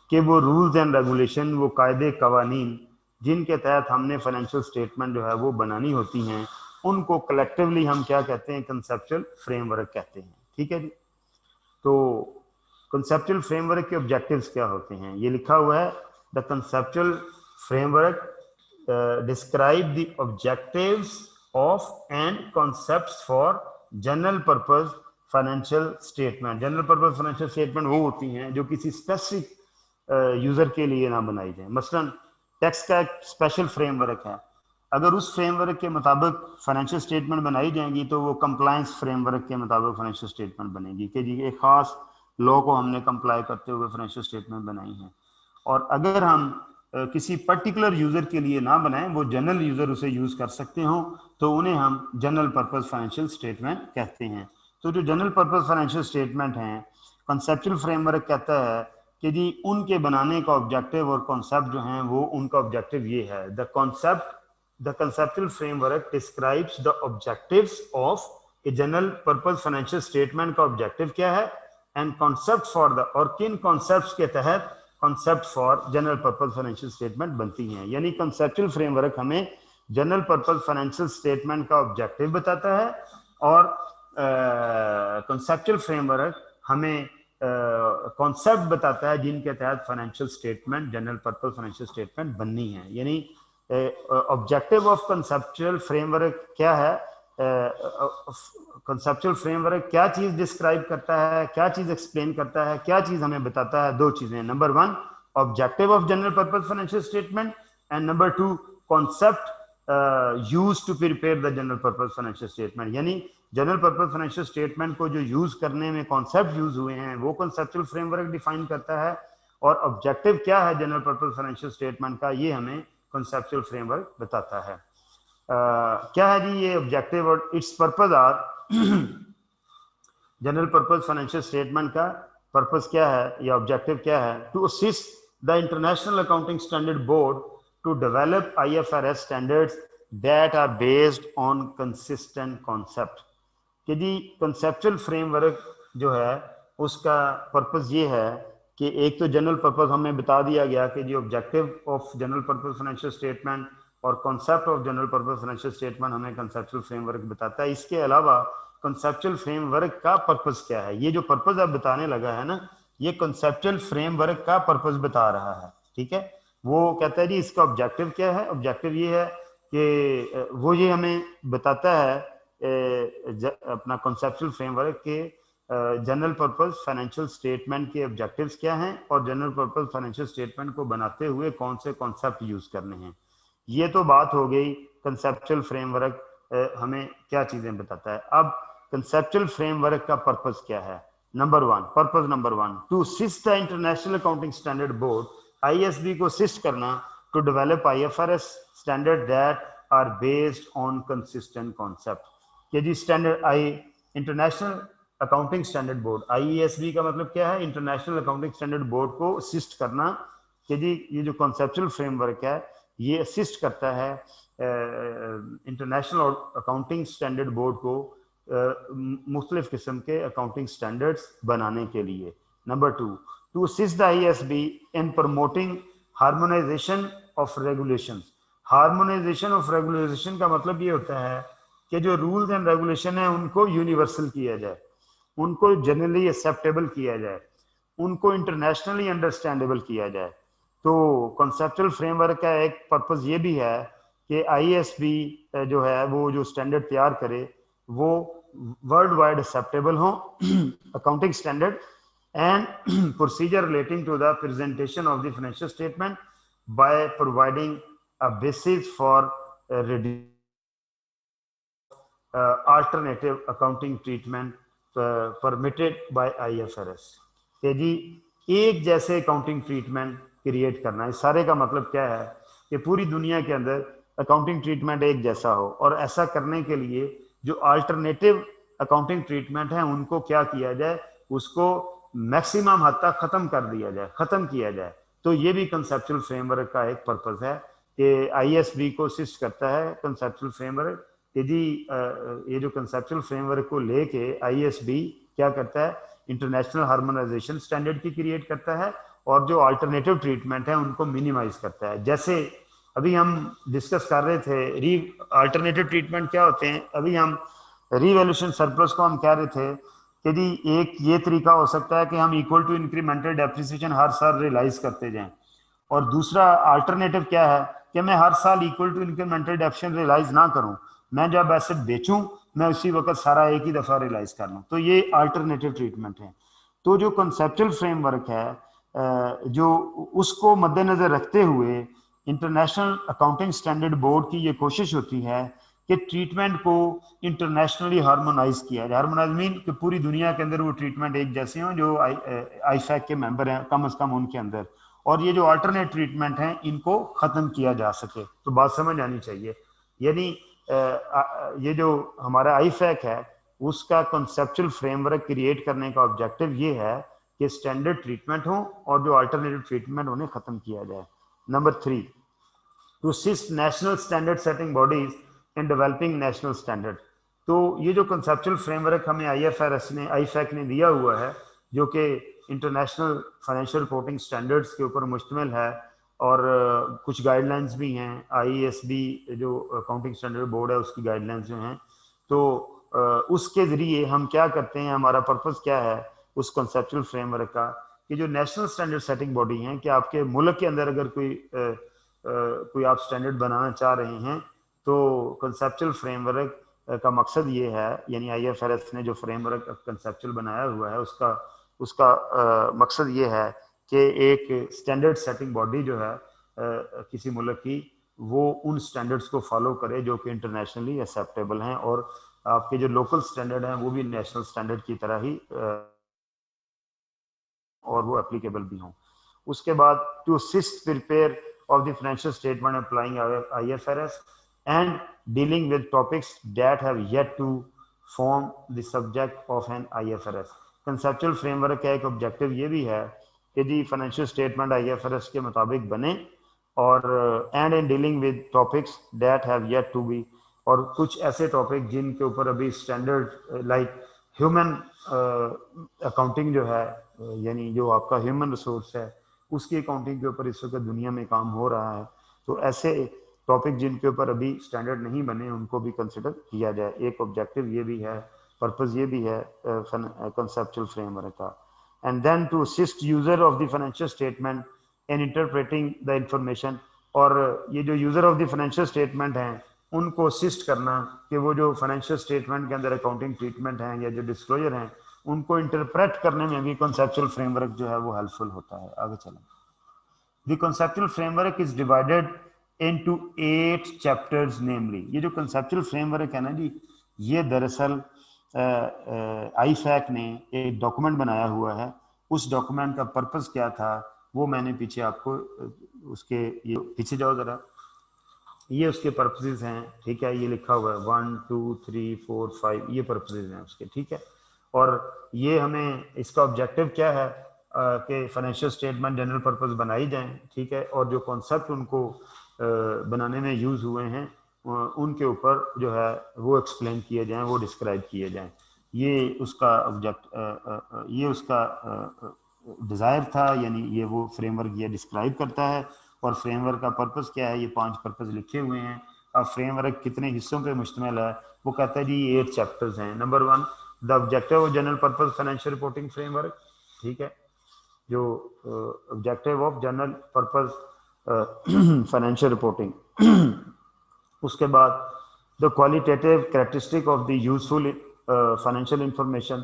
कि वो रूल्स एंड रेगुलेशन, वो कायदे कवानीन जिनके तहत हमने फाइनेंशियल स्टेटमेंट जो है वो बनानी होती हैं, उनको कलेक्टिवली हम क्या कहते हैं, कंसेप्चुअल फ्रेमवर्क कहते हैं। ठीक है जी, तो कंसेप्चुअल फ्रेमवर्क के ऑब्जेक्टिव्स क्या होते हैं, ये लिखा हुआ है, the conceptual framework describe the objectives of and concepts for general purpose financial statement. General purpose financial statement वो होती हैं जो किसी स्पेसिफिक यूजर के लिए ना बनाई जाए। मसलन टैक्स का एक स्पेशल फ्रेमवर्क है, अगर उस फ्रेमवर्क के मुताबिक फाइनेंशियल स्टेटमेंट बनाई जाएंगी तो वो कंप्लायंस फ्रेमवर्क के मुताबिक फाइनेंशियल स्टेटमेंट बनेगी कि जी एक खास लॉ को हमने कंप्लाई करते हुए फाइनेंशियल स्टेटमेंट बनाई है। और अगर हम किसी पर्टिकुलर यूजर के लिए ना बनाएं, वो जनरल यूजर उसे यूज कर सकते हो, तो उन्हें हम जनरल पर्पस फाइनेंशियल स्टेटमेंट कहते हैं। तो जो जनरल पर्पस फाइनेंशियल स्टेटमेंट हैं, कंसेप्चुअल फ्रेमवर्क कहता है कि जी उनके बनाने का ऑब्जेक्टिव और कॉन्सेप्ट जो हैं वो उनका ऑब्जेक्टिव ये है, the conceptual framework describes the objectives of a general purpose financial statement का ऑब्जेक्टिव क्या है, एंड कॉन्सेप्ट फॉर द, और किन कॉन्सेप्ट्स के तहत concept for general purpose financial statement बनती हैं। यानी कंसेप्चुअल फ्रेमवर्क हमें जनरल पर्पस फाइनेंशियल स्टेटमेंट का ऑब्जेक्टिव बताता है, और कंसेप्चुअल फ्रेमवर्क हमें कॉन्सेप्ट बताता है जिनके तहत financial statement, general purpose financial statement बननी है। यानी ऑब्जेक्टिव ऑफ कंसेप्चुअल फ्रेमवर्क क्या है, कंसेप्चुअल फ्रेमवर्क क्या चीज डिस्क्राइब करता है, क्या चीज एक्सप्लेन करता है, क्या चीज हमें बताता है। दो चीजें, number 1 objective of general purpose financial statement, and number 2 concept used to prepare the general purpose financial statement. यानी जनरल पर्पस फाइनेंशियल स्टेटमेंट को जो यूज करने में कॉन्सेप्ट यूज हुए हैं वो कंसेप्चुअल फ्रेमवर्क डिफाइन करता है, और ऑब्जेक्टिव क्या है जनरल पर्पस फाइनेंशियल स्टेटमेंट का, ये हमें कंसेप्चुअल फ्रेमवर्क बताता है। क्या है जी ये ऑब्जेक्टिव और its purpose are, general purpose financial statement का पर्पस क्या है या ऑब्जेक्टिव क्या है, to assist the international accounting standard board to develop IFRS standards that are based on consistent concept. कि जी कंसेप्चुअल फ्रेमवर्क जो है उसका पर्पस ये है कि एक तो जनरल पर्पस हमें बता दिया गया कि जी objective of general purpose financial statement और concept of general purpose financial statement हमें कंसेप्चुअल फ्रेमवर्क बताता है। इसके अलावा कंसेप्चुअल फ्रेमवर्क का पर्पस क्या है, ये जो पर्पस अब बताने लगा है ना, ये कंसेप्चुअल फ्रेमवर्क का पर्पस बता रहा है। ठीक है, वो कहता है जी इसका ऑब्जेक्टिव क्या है। ऑब्जेक्टिव ये है कि वो ये हमें बताता है अपना कंसेप्चुअल फ्रेमवर्क के जनरल पर्पस फाइनेंशियल स्टेटमेंट के ऑब्जेक्टिव्स क्या हैं और जनरल पर्पस फाइनेंशियल स्टेटमेंट को बनाते हुए कौन से कॉन्सेप्ट यूज करने हैं। ये तो बात हो गई कंसेप्चुअल फ्रेमवर्क हमें क्या चीजें बताता है। अब कंसेप्चुअल फ्रेमवर्क का पर्पस क्या है। Purpose number one, to assist the international accounting standard Board, ISB को असिस्ट करना to develop IFRS standard that are based on consistent concept. कि जी standard International accounting standard Board, ISB का मतलब क्या है, इंटरनेशनल अकाउंटिंग स्टैंडर्ड बोर्ड को assist करना कि जी ये जो कॉन्सेप्चुअल फ्रेमवर्क है ये असिस्ट करता है इंटरनेशनल अकाउंटिंग स्टैंडर्ड बोर्ड को मुख्तलिफ किस्म के अकाउंटिंग स्टैंडर्ड्स बनाने के लिए। Number two, to assist the ISB in promoting harmonisation of regulations. Harmonisation of regulation का मतलब ये होता है कि जो रूल्स एंड रेगुलेशन है उनको यूनिवर्सल किया जाए, उनको जनरली एक्सेप्टेबल किया जाए, उनको इंटरनेशनली अंडरस्टैंडेबल किया जाए। तो कॉन्सेप्चुअल फ्रेमवर्क का एक पर्पस ये भी है कि आईएसबी जो है वो जो स्टैंडर्ड तैयार करे वो वर्ल्ड वाइड एक्सेप्टेबल हो accounting standard and procedure relating to the presentation of the financial statement by providing a basis for alternative accounting treatment permitted by IFRS। कि जी एक जैसे अकाउंटिंग ट्रीटमेंट क्रिएट करना, इस सारे का मतलब क्या है कि पूरी दुनिया के अंदर अकाउंटिंग ट्रीटमेंट एक जैसा हो, और ऐसा करने के लिए जो अल्टरनेटिव अकाउंटिंग ट्रीटमेंट है उनको क्या किया जाए, उसको मैक्सिमम हद तक खत्म किया जाए। तो ये भी कंसेप्चुअल फ्रेमवर्क का एक पर्पस है कि आईएसबी को असिस्ट करता है कंसेप्चुअल फ्रेमवर्क। कि जी ये जो कंसेप्चुअल फ्रेमवर्क को लेके आईएसबी क्या करता है, इंटरनेशनल हार्मोनाइजेशन स्टैंडर्ड की क्रिएट करता है और जो अल्टरनेटिव ट्रीटमेंट है उनको मिनिमाइज करता है। जैसे अभी हम डिस्कस कर रहे थे अल्टरनेटिव ट्रीटमेंट क्या होते हैं, अभी हम रीवैल्यूएशन सरप्लस को हम कह रहे थे कि जी एक ये तरीका हो सकता है कि हम इक्वल टू इंक्रीमेंटल डेप्रिसिएशन हर साल रियलाइज करते जाएं, और दूसरा अल्टरनेटिव क्या है कि मैं हर साल equal to incremental depreciation realise ना करूं, मैं जब एसेट बेचूं मैं उसी वक्त सारा एक ही दफा रियलाइज कर लूं। तो ये अल्टरनेटिव ट्रीटमेंट है। तो जो कंसेप्चुअल फ्रेमवर्क है जो उसको मद्देनजर रखते हुए इंटरनेशनल अकाउंटिंग स्टैंडर्ड बोर्ड की ये कोशिश होती है कि ट्रीटमेंट को इंटरनेशनली हार्मोनाइज किया जाए। हार्मोनाइज मीन कि पूरी दुनिया के अंदर वो ट्रीटमेंट एक जैसे हों जो आईफैक के मेंबर हैं कम से कम उनके अंदर, और ये जो अल्टरनेट ट्रीटमेंट हैं इनको खत्म किया जा सके। तो बात समझ आनी चाहिए। यानी ये जो हमारा आईफैक है उसका कंसेप्चुअल फ्रेमवर्क क्रिएट करने का ऑब्जेक्टिव ये है कि स्टैंडर्ड ट्रीटमेंट हो और जो अल्टरनेटिव ट्रीटमेंट उन्हें खत्म किया जाए। Number 3, to assist national standard setting bodies in developing national standard. तो ये जो कंसेप्चुअल फ्रेमवर्क हमें आईफैक ने दिया हुआ है जो कि इंटरनेशनल फाइनेंशियल रिपोर्टिंग स्टैंडर्ड्स के ऊपर मुश्तमिल है और कुछ गाइडलाइंस भी हैं, आईएसबी जो अकाउंटिंग स्टैंडर्ड बोर्ड है उसकी गाइडलाइंस जो हैं, तो उसके ज़रिए हम क्या करते हैं, हमारा पर्पस क्या है उस कंसेप्चुअल फ्रेमवर्क का, कि जो नेशनल स्टैंडर्ड सेटिंग बॉडी हैं कि आपके मुल्क के अंदर अगर कोई आप स्टैंडर्ड बनाना चाह रहे हैं तो कंसेप्चुअल फ्रेमवर्क का मकसद ये है, यानी आईएफआरएस ने जो फ्रेमवर्क कंसेप्चुअल बनाया हुआ है उसका मकसद ये है कि एक स्टैंडर्ड सेटिंग बॉडी जो है किसी मुल्क की वो उन स्टैंडर्ड्स को फॉलो करे जो कि इंटरनेशनली एक्सेप्टेबल हैं और आपके जो लोकल स्टैंडर्ड हैं वो भी नेशनल स्टैंडर्ड की तरह ही और वो एप्लीकेबल भी हों। उसके बाद to assist prepare of the financial statement applying IFRS and dealing with topics that have yet to form the subject of an IFRS। conceptual framework का एक objective ये भी है कि जी financial statement IFRS के मुताबिक बने और and in dealing with topics that have yet to be और कुछ ऐसे टॉपिक जिनके ऊपर अभी स्टैंडर्ड लाइक ह्यूमन अकाउंटिंग जो है, यानी जो आपका ह्यूमन रिसोर्स है उसकी अकाउंटिंग के ऊपर इस वक्त दुनिया में काम हो रहा है। तो ऐसे टॉपिक जिनके ऊपर अभी स्टैंडर्ड नहीं बने उनको भी कंसिडर किया जाए। एक ऑब्जेक्टिव ये भी है, पर्पस ये भी है कंसेप्चुअल फ्रेमवर्क का। And then to assist user of the financial statement in interpreting the information, और ये जो user of the financial statement हैं उनको असिस्ट करना कि वो जो फाइनेंशियल स्टेटमेंट के अंदर अकाउंटिंग ट्रीटमेंट हैं या जो डिस्क्लोजर हैं उनको इंटरप्रेट करने में भी कंसेप्चुअल फ्रेमवर्क जो है वो हेल्पफुल होता है। आगे चलें। The conceptual framework is divided into 8 chapters namely. ये जो कंसेप्चुअल फ्रेमवर्क है ना जी, ये दरअसल आईफैक ने एक डॉक्यूमेंट बनाया हुआ है। उस डॉक्यूमेंट का पर्पस क्या था वो मैंने पीछे आपको उसके, ये पीछे जाओ जरा, ये उसके पर्पसेस हैं, ठीक है, ये लिखा हुआ है 1 2 3 4 5 ये पर्पसेस हैं उसके, ठीक है। और ये हमें इसका ऑब्जेक्टिव क्या है कि फाइनेंशियल स्टेटमेंट जनरल पर्पस बनाई जाएं, ठीक है, और जो कॉन्सेप्ट उनको बनाने में यूज हुए हैं उनके ऊपर जो है वो एक्सप्लेन किए जाएं, वो डिस्क्राइब किए जाएं। ये उसका ऑब्जेक्ट, ये उसका डिज़ायर था, यानी ये वो फ्रेमवर्क ये डिस्क्राइब करता है। और फ्रेमवर्क का पर्पस क्या है, ये 5 पर्पस लिखे हुए हैं। अब फ्रेमवर्क कितने हिस्सों पे मुश्तमिल है वो कहता है जी 8 चैप्टर्स हैं। Number 1 the objective of general purpose financial reporting framework, ठीक है, जो objective of general purpose financial reporting. उसके बाद the qualitative characteristic of the useful financial information,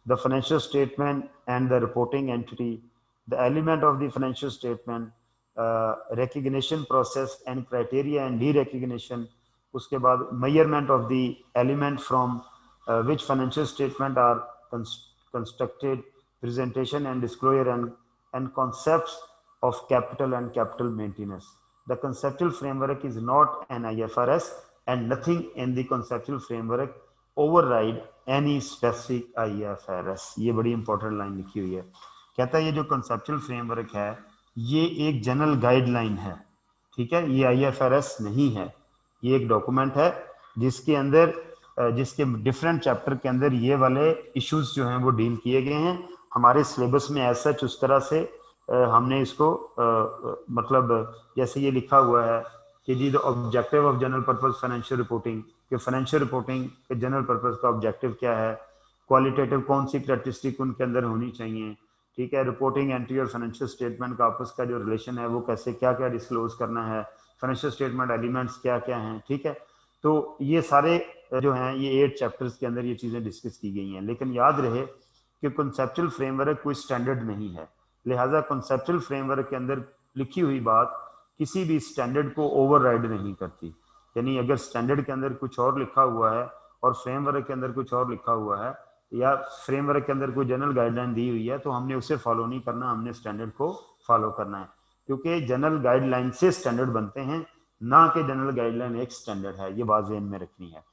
the financial statement and the reporting entity, the element of the financial statement, recognition process and criteria and derecognition. उसके बाद measurement of the element from which financial statement are constructed, presentation and disclosure and concepts of capital and capital maintenance. The conceptual framework is not an IFRS and nothing in the conceptual framework override any specific IFRS। ये बड़ी important line लिखी हुई है। कहता है ये जो conceptual framework है ये एक जनरल गाइडलाइन है, ठीक है, ये IFRS नहीं है। ये एक डॉक्यूमेंट है जिसके अंदर जिसके डिफरेंट चैप्टर के अंदर ये वाले इश्यूज जो हैं वो डील किए गए हैं। हमारे सिलेबस में ऐसा उस तरह से हमने इसको मतलब जैसे ये लिखा हुआ है कि जी the objective of general purpose financial reporting, कि फाइनेंशियल रिपोर्टिंग के जनरल पर्पस का ऑब्जेक्टिव क्या है, क्वालिटेटिव कौन सी कैरेक्टरिस्टिक उनके अंदर होनी चाहिए, ठीक है, रिपोर्टिंग एंट्री और फाइनेंशियल स्टेटमेंट का आपस का जो रिलेशन है वो कैसे क्या क्या डिस्क्लोज करना है, फाइनेंशियल स्टेटमेंट एलिमेंट्स क्या क्या हैं, ठीक है। तो ये सारे जो हैं ये 8 चैप्टर्स के अंदर ये चीज़ें डिस्कस की गई हैं। लेकिन याद रहे कि कॉन्सेप्चुअल फ्रेमवर्क कोई स्टैंडर्ड नहीं है, लिहाजा कॉन्सेप्चुअल फ्रेमवर्क के अंदर लिखी हुई बात किसी भी स्टैंडर्ड को ओवरराइड नहीं करती। यानी अगर स्टैंडर्ड के अंदर कुछ और लिखा हुआ है और फ्रेमवर्क के अंदर कुछ और लिखा हुआ है या फ्रेमवर्क के अंदर कोई जनरल गाइडलाइन दी हुई है तो हमने उसे फॉलो नहीं करना, हमने स्टैंडर्ड को फॉलो करना है, क्योंकि जनरल गाइडलाइन से स्टैंडर्ड बनते हैं, ना कि जनरल गाइडलाइन एक स्टैंडर्ड है। ये बात ज़हन में रखनी है।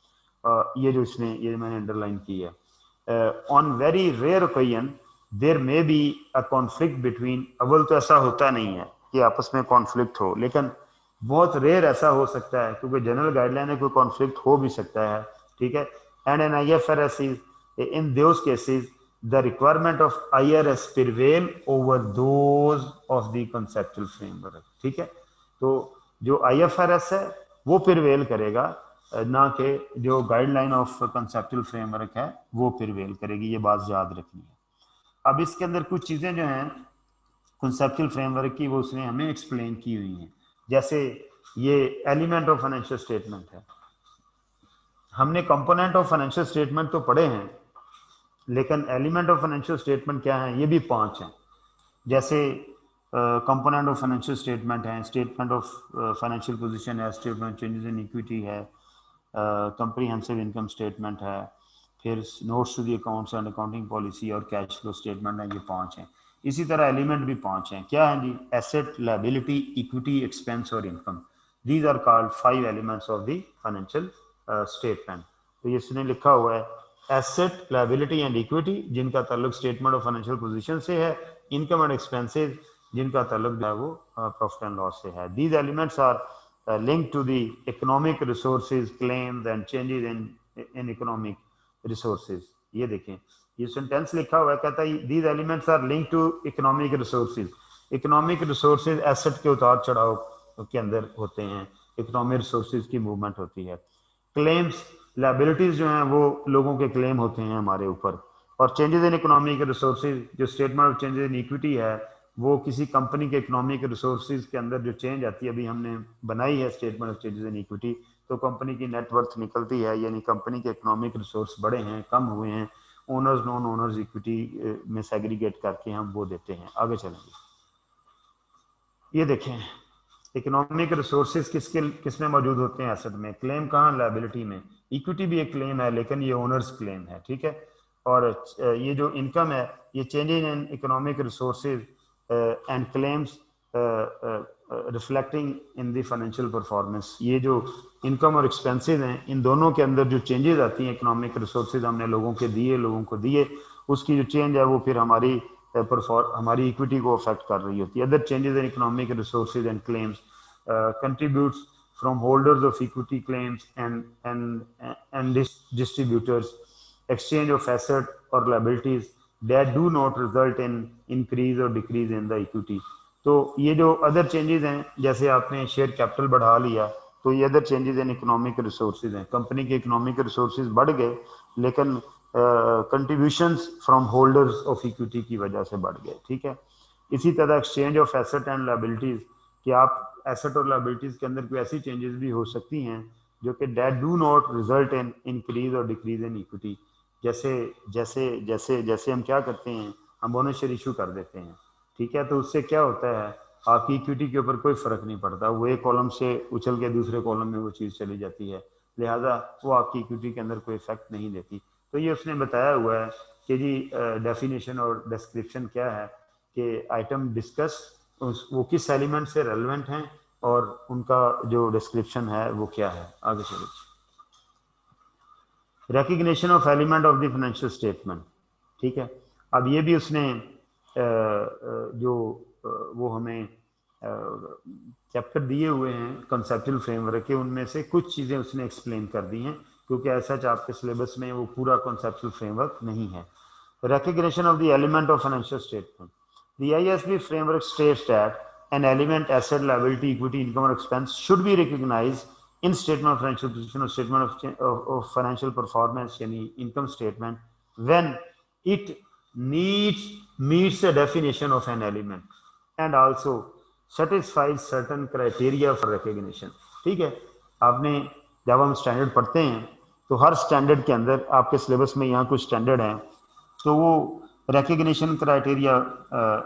ये जो इसमें ये मैंने अंडरलाइन की है। On very rare occasion there may be a conflict between, अव्वल तो ऐसा होता नहीं है कि आपस में कॉन्फ्लिक्ट हो, लेकिन बहुत रेयर ऐसा हो सकता है क्योंकि जनरल गाइडलाइन में कोई कॉन्फ्लिक्ट हो भी सकता है, ठीक है। And an IFRS is in those cases the requirement of IRS prevail over those of the conceptual framework, ठीक है। तो जो IFRS है वो प्रिवेल करेगा, ना कि जो गाइडलाइन ऑफ कंसेप्चुअल फ्रेमवर्क है वो प्रिवेल करेगी। ये बात याद रखनी है। अब इसके अंदर कुछ चीज़ें जो हैं कंसेप्चुअल फ्रेमवर्क की वो उसने हमें एक्सप्लेन की हुई हैं। जैसे ये एलिमेंट ऑफ फाइनेंशियल स्टेटमेंट है, हमने कंपोनेंट ऑफ फाइनेंशियल स्टेटमेंट तो पढ़े हैं, लेकिन एलिमेंट ऑफ फाइनेंशियल स्टेटमेंट क्या है ये भी 5 हैं। जैसे कंपोनेंट ऑफ फाइनेंशियल स्टेटमेंट है, स्टेटमेंट ऑफ फाइनेंशियल पोजीशन है, स्टेटमेंट चेंजेस इन इक्विटी है, कंप्रीहेंसिव इनकम स्टेटमेंट है, फिर notes to the accounts and accounting policy और कैश फ्लो स्टेटमेंट है। ये 5 हैं। इसी तरह एलिमेंट भी 5 हैं। क्या है जी? एसेट, लायबिलिटी, इक्विटी, एक्सपेंस और income. These are called 5 elements of the financial statement. तो ये इसने लिखा हुआ है एसेट, लायबिलिटी एंड इक्विटी जिनका ताल्लुक स्टेटमेंट ऑफ फाइनेंशियल पोजीशन से है, इनकम एंड एक्सपेंसेस जिनका ताल्लुक जो है वो प्रॉफिट एंड लॉस से है। These elements are linked to the economic resources claims and changes in economic resources. ये देखें, ये सेंटेंस लिखा हुआ है, कहता है these elements are linked to economic resources. Economic resources asset के उतार चढ़ाव के अंदर होते हैं, इकोनॉमिक रिसोर्सेज की मूवमेंट होती है। क्लेम्स, लायबिलिटीज जो हैं वो लोगों के क्लेम होते हैं हमारे ऊपर, और चेंजेस इन इकोनॉमिक रिसोर्सेज, जो statement of changes in equity है, वो किसी कंपनी के इकोनॉमिक रिसोर्सेज के अंदर जो चेंज आती है, अभी हमने बनाई है statement of changes in equity, तो कंपनी की नेटवर्थ निकलती है, यानी कंपनी के इकोनॉमिक रिसोर्स बढ़े हैं, कम हुए हैं, ओनर्स नॉन ओनर्स इक्विटी में सेग्रीगेट करके हम वो देते हैं। आगे चलेंगे, ये देखें इकोनॉमिक रिसोर्सेज किस में मौजूद होते हैं एसेट में, क्लेम कहाँ, लायबिलिटी में। इक्विटी भी एक क्लेम है लेकिन ये ओनर्स क्लेम है, ठीक है। और ये जो इनकम है, ये changes in economic resources and claims reflecting in the financial performance, ये जो इनकम और एक्सपेंसेस हैं, इन दोनों के अंदर जो चेंजेस आती हैं, इकोनॉमिक रिसोर्सेज हमने लोगों को दिए, उसकी जो चेंज है वो फिर हमारी इक्विटी को अफेक्ट कर रही होती है। Other changes in economic resources and claims contributes from holders of equity claims and distributors, exchange of asset और liabilities that do not result in increase और डिक्रीज इन द इक्विटी। तो ये जो अदर चेंजेस हैं, जैसे आपने share capital बढ़ा लिया, तो ये other changes in economic resources हैं, कंपनी के इकोनॉमिक रिसोर्सेज बढ़ गए लेकिन contributions from holders of equity की वजह से बढ़ गए, ठीक है। इसी तरह exchange of asset and liabilities, कि आप एसेट और लायबिलिटीज के अंदर कोई ऐसी चेंजेस भी हो सकती हैं जो कि that do not result in increase और डिक्रीज इन इक्विटी। जैसे हम क्या करते हैं, हम बोनस शेयर इशू कर देते हैं, ठीक है, तो उससे क्या होता है, आपकी इक्विटी के ऊपर कोई फर्क नहीं पड़ता, वो एक कॉलम से उछल के दूसरे कॉलम में वो चीज़ चली जाती है, लिहाजा वो आपकी इक्विटी के अंदर कोई इफेक्ट नहीं देती। तो ये उसने बताया हुआ है कि जी डेफिनेशन और डिस्क्रिप्शन क्या है, कि आइटम डिस्कस वो किस एलिमेंट से रेलेवेंट हैं और उनका जो डिस्क्रिप्शन है वो क्या है। आगे चलिए, recognition of element of the financial statement, ठीक है। अब ये भी उसने जो वो हमें चैप्टर दिए हुए हैं कंसेप्चुअल फ्रेमवर्क के, उनमें से कुछ चीज़ें उसने एक्सप्लेन कर दी हैं, क्योंकि ऐसा आपके सिलेबस में वो पूरा कंसेप्चुअल फ्रेमवर्क नहीं है। Recognition of the element of financial statement, the ISB framework states that an element, asset, liability, equity, income or expense should be recognized in statement of financial position or statement of financial performance, yani income statement, when it meets the definition of an element and also satisfies certain criteria for recognition, ठीक है। आपने जब हम standard पढ़ते हैं तो हर standard के अंदर आपके सिलेबस में यहाँ कुछ स्टैंडर्ड हैं, तो वो रिकग्निशन क्राइटेरिया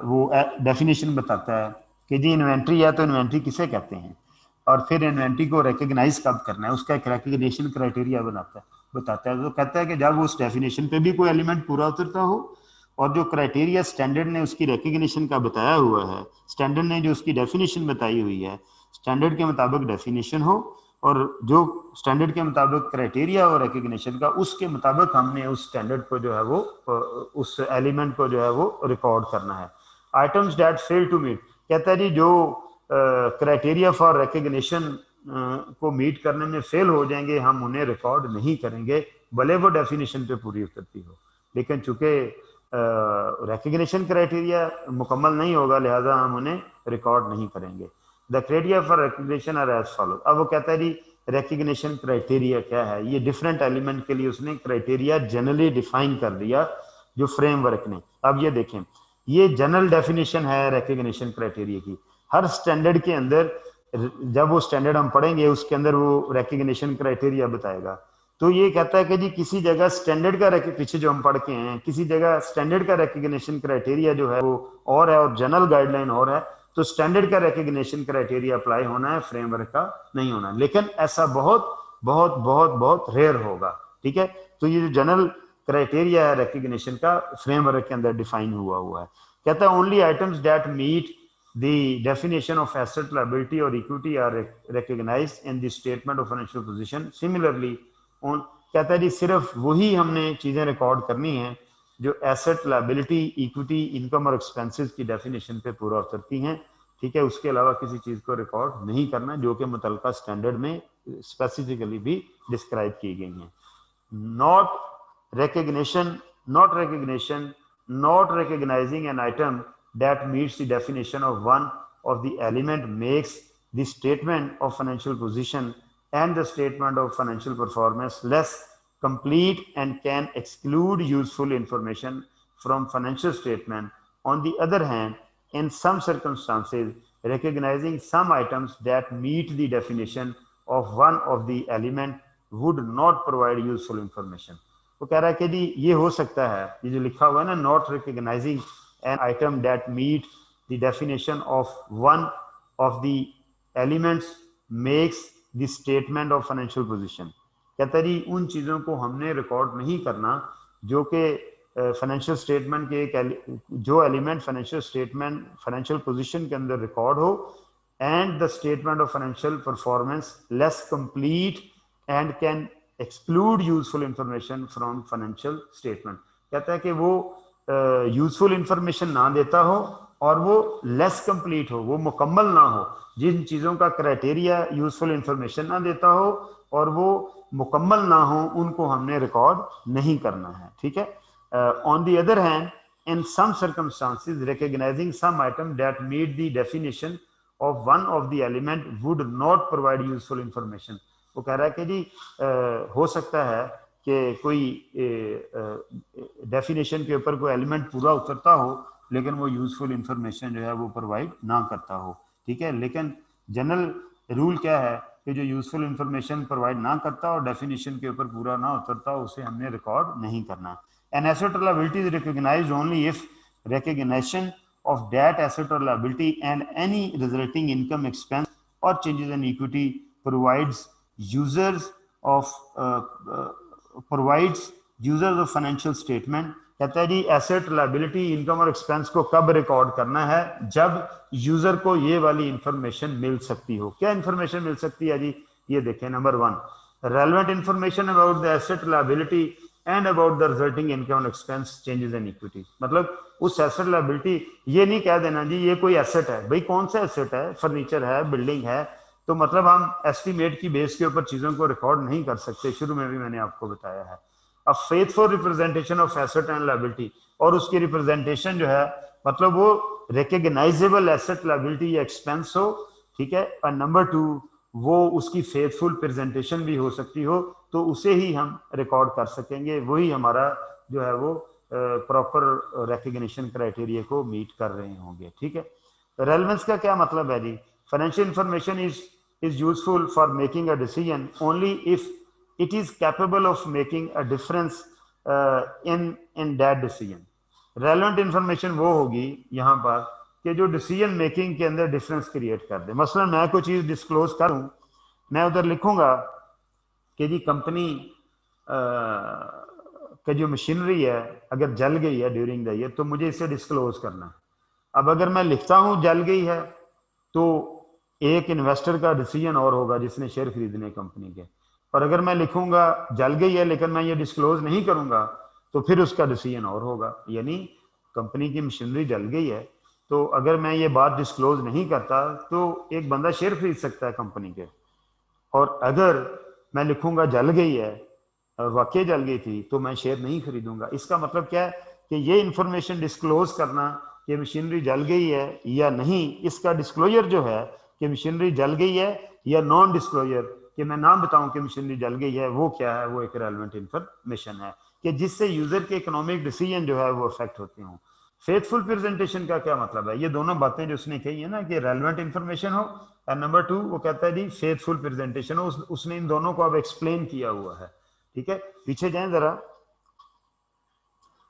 वो डेफिनेशन बताता है कि जी इन्वेंट्री है तो इन्वेंट्री किसे कहते हैं, और फिर इन्वेंट्री को रिकग्नाइज कब करना है, उसका एक रिकग्निशन क्राइटेरिया बताता है। तो कहता है कि जब उस डेफिनेशन पे भी कोई एलिमेंट पूरा उतरता हो और जो क्राइटेरिया स्टैंडर्ड ने उसकी रिकग्निशन का बताया हुआ है, स्टैंडर्ड ने जो उसकी डेफिनेशन बताई हुई है, स्टैंडर्ड के मुताबिक डेफिनेशन हो और जो स्टैंडर्ड के मुताबिक क्राइटेरिया और रिकग्निशन का, उसके मुताबिक हमने उस स्टैंडर्ड को जो है वो उस एलिमेंट को जो है वो रिकॉर्ड करना है। Items that fail to meet, कहता है जी जो क्राइटेरिया फॉर रिकग्निशन को मीट करने में फेल हो जाएंगे, हम उन्हें रिकॉर्ड नहीं करेंगे, भले वो डेफिनेशन पे पूरी उतरती हो, लेकिन चूंकि रिकग्निशन क्राइटेरिया मुकम्मल नहीं होगा, लिहाजा हम उन्हें रिकॉर्ड नहीं करेंगे। The criteria for recognition are as follow. अब वो कहता है जी रिकग्निशन क्राइटेरिया क्या है, ये डिफरेंट एलिमेंट के लिए उसने क्राइटेरिया जनरली डिफाइन कर दिया जो फ्रेमवर्क ने। अब ये देखें, ये जनरल डेफिनेशन है रिकग्निशन क्राइटेरिया की। हर स्टैंडर्ड के अंदर जब वो स्टैंडर्ड हम पढ़ेंगे उसके अंदर वो रिकग्निशन क्राइटेरिया बताएगा। तो ये कहता है कि जी किसी जगह स्टैंडर्ड का पीछे जो हम पढ़ के हैं, किसी जगह स्टैंडर्ड का रिकग्निशन क्राइटेरिया जो है वो और है और जनरल गाइडलाइन और है, तो स्टैंडर्ड का रिकग्निशन क्राइटेरिया अप्लाई होना है, फ्रेमवर्क का नहीं होना। लेकिन ऐसा बहुत बहुत बहुत बहुत रेयर होगा, ठीक है। तो ये जो जनरल क्राइटेरिया है रिकग्निशन का, फ्रेमवर्क के अंदर डिफाइन हुआ है। कहता है only items that meet the definition of asset, liability और equity are recognised in the statement of financial position. Similarly कहता है जी सिर्फ वही हमने चीजें रिकॉर्ड करनी है जो एसेट, लायबिलिटी, इक्विटी, इनकम और एक्सपेंसेस की डेफिनेशन पे पूरा उतरती हैं, ठीक है, उसके अलावा किसी चीज को रिकॉर्ड नहीं करना जो कि मुतलका स्टैंडर्ड में स्पेसिफिकली भी डिस्क्राइब की गई हैं। Not recognition, not recognizing an item that meets the definition of one of the element makes the statement of financial position and the statement of financial performance less complete and can exclude useful information from financial statement. On the other hand, in some circumstances, recognizing some items that meet the definition of one of the element would not provide useful information. वो कह रहा है कि जी ये हो सकता है, ये जो लिखा हुआ है ना, not recognising an item that meet the definition of one of the elements makes the statement of financial position. कहता है जी उन चीज़ों को हमने रिकॉर्ड नहीं करना जो कि फाइनेंशियल स्टेटमेंट के एक जो element financial statement financial position के अंदर रिकॉर्ड हो and the statement of financial performance less complete and can exclude useful information from financial statement. कहता है कि वो यूजफुल इंफॉर्मेशन ना देता हो और वो लेस कंप्लीट हो, वो मुकम्मल ना हो। जिन चीज़ों का क्राइटेरिया यूजफुल इंफॉर्मेशन ना देता हो और वो मुकम्मल ना हो, उनको हमने रिकॉर्ड नहीं करना है। ठीक है। On the other hand, in some circumstances recognising some item that meet the definition of one of the element would not provide useful information. वो कह रहा है कि जी हो सकता है कि कोई डेफिनेशन के ऊपर कोई एलिमेंट पूरा उतरता हो लेकिन वो यूजफुल इंफॉर्मेशन जो है वो प्रोवाइड ना करता हो। ठीक है, लेकिन जनरल रूल क्या है कि जो यूजफुल इंफॉर्मेशन प्रोवाइड ना करता और डेफिनेशन के ऊपर पूरा ना उतरता उसे हमने रिकॉर्ड नहीं करना। An asset or liability is recognised only if recognition of that asset or liability and any resulting income expense or changes in equity provides users of financial statement। कहता है जी एसेट लायबिलिटी इनकम और expense को कब record करना है, जब user को ये वाली इंफॉर्मेशन मिल सकती हो। क्या इंफॉर्मेशन मिल सकती है जी, ये देखें। Number 1, relevant information about the asset liability and about the resulting income और एक्सपेंस चेंजेस इन इक्विटी। मतलब उस एसेट लायबिलिटी, ये नहीं कह देना जी ये कोई एसेट है। भाई कौन सा एसेट है, फर्नीचर है, बिल्डिंग है, तो मतलब हम एस्टीमेट की बेस के ऊपर चीजों को रिकॉर्ड नहीं कर सकते। शुरू में भी मैंने आपको बताया है। अब faithful representation of asset and liability, और उसकी रिप्रेजेंटेशन जो है मतलब वो रिकॉग्नाइजेबल एसेट लायबिलिटी या एक्सपेंस हो। ठीक है। और नंबर 2, वो उसकी फेथफुल प्रेजेंटेशन भी हो सकती हो, तो उसे ही हम रिकॉर्ड कर सकेंगे। वही हमारा जो है वो प्रॉपर रिकॉग्निशन क्राइटेरिया को मीट कर रहे होंगे। ठीक है। रेलेवेंस का क्या मतलब है जी, financial information is useful for making a decision only if it is capable of making a difference in that decision। relevant information वो होगी यहाँ पर कि जो decision making के अंदर difference create कर दे। मसलन मैं कोई चीज़ disclose करूँ, मैं उधर लिखूंगा कि जी कंपनी का जो मशीनरी है अगर जल गई है ड्यूरिंग द ईयर तो मुझे इसे डिस्क्लोज करना है। अब अगर मैं लिखता हूँ जल गई है तो एक इन्वेस्टर का डिसीजन और होगा जिसने शेयर खरीदने कंपनी के, और अगर मैं लिखूंगा जल गई है लेकिन मैं ये डिस्क्लोज नहीं करूंगा तो फिर उसका डिसीजन और होगा। यानी कंपनी की मशीनरी जल गई है तो अगर मैं ये बात डिस्क्लोज नहीं करता तो एक बंदा शेयर खरीद सकता है कंपनी के, और अगर मैं लिखूंगा जल गई है और वाकई जल गई थी तो मैं शेयर नहीं खरीदूंगा। इसका मतलब क्या है कि ये इंफॉर्मेशन डिस्क्लोज करना कि मशीनरी जल गई है या नहीं, इसका डिस्क्लोजर जो है कि मशीनरी जल गई है या नॉन डिस्क्लोजर कि मैं नाम बताऊं कि मशीनरी जल गई है, वो क्या है, वो एक रेलेवेंट इंफॉर्मेशन है कि जिससे यूजर के इकोनॉमिक डिसीजन जो है वो अफेक्ट होते हों। फेथफुल प्रेजेंटेशन का क्या मतलब है, ये दोनों बातें जो उसने कही है ना कि रेलेवेंट इंफॉर्मेशन हो, और नंबर 2 वो कहता है जी फेथफुल प्रेजेंटेशन हो। उसने इन दोनों को अब एक्सप्लेन किया हुआ है। ठीक है, पीछे जाएं जरा।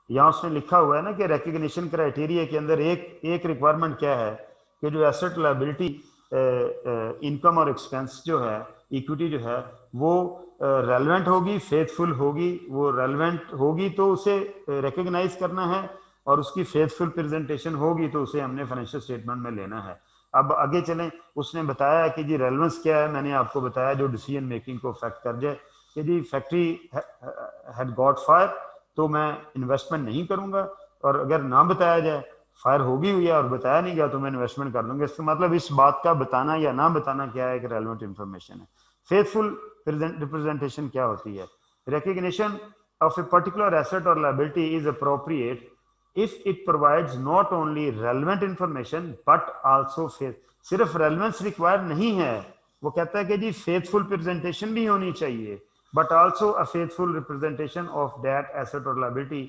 यहाँ उसने लिखा हुआ है ना कि रिकॉग्निशन क्राइटेरिया के अंदर एक रिक्वायरमेंट क्या है कि जो एसेट लायबिलिटी इनकम और एक्सपेंस जो है, इक्विटी जो है, वो रेलेवेंट होगी, फेथफुल होगी। वो रेलेवेंट होगी तो उसे रिकॉग्नाइज करना है, और उसकी फेथफुल प्रेजेंटेशन होगी तो उसे हमने फाइनेंशियल स्टेटमेंट में लेना है। अब आगे चलें। उसने बताया कि जी रेलेवेंस क्या है, मैंने आपको बताया जो डिसीजन मेकिंग को अफेक्ट कर जाए कि जी फैक्ट्री हैड गॉट फायर तो मैं इन्वेस्टमेंट नहीं करूंगा, और अगर ना बताया जाए फायर होगी हुई है और बताया नहीं गया तो मैं इन्वेस्टमेंट कर दूंगा, इसका मतलब इस बात का बताना या ना बताना क्या है, एक रेलेवेंट इंफॉर्मेशन है। फेथफुल रिप्रेजेंटेशन क्या होती है? Recognition of a particular asset or liability is appropriate if it provides not only relevant information but also faith। सिर्फ रेलेवेंस रिक्वायर नहीं है, वो कहता है कि जी फेथफुल प्रेजेंटेशन भी होनी चाहिए, but also a faithful representation of that asset or liability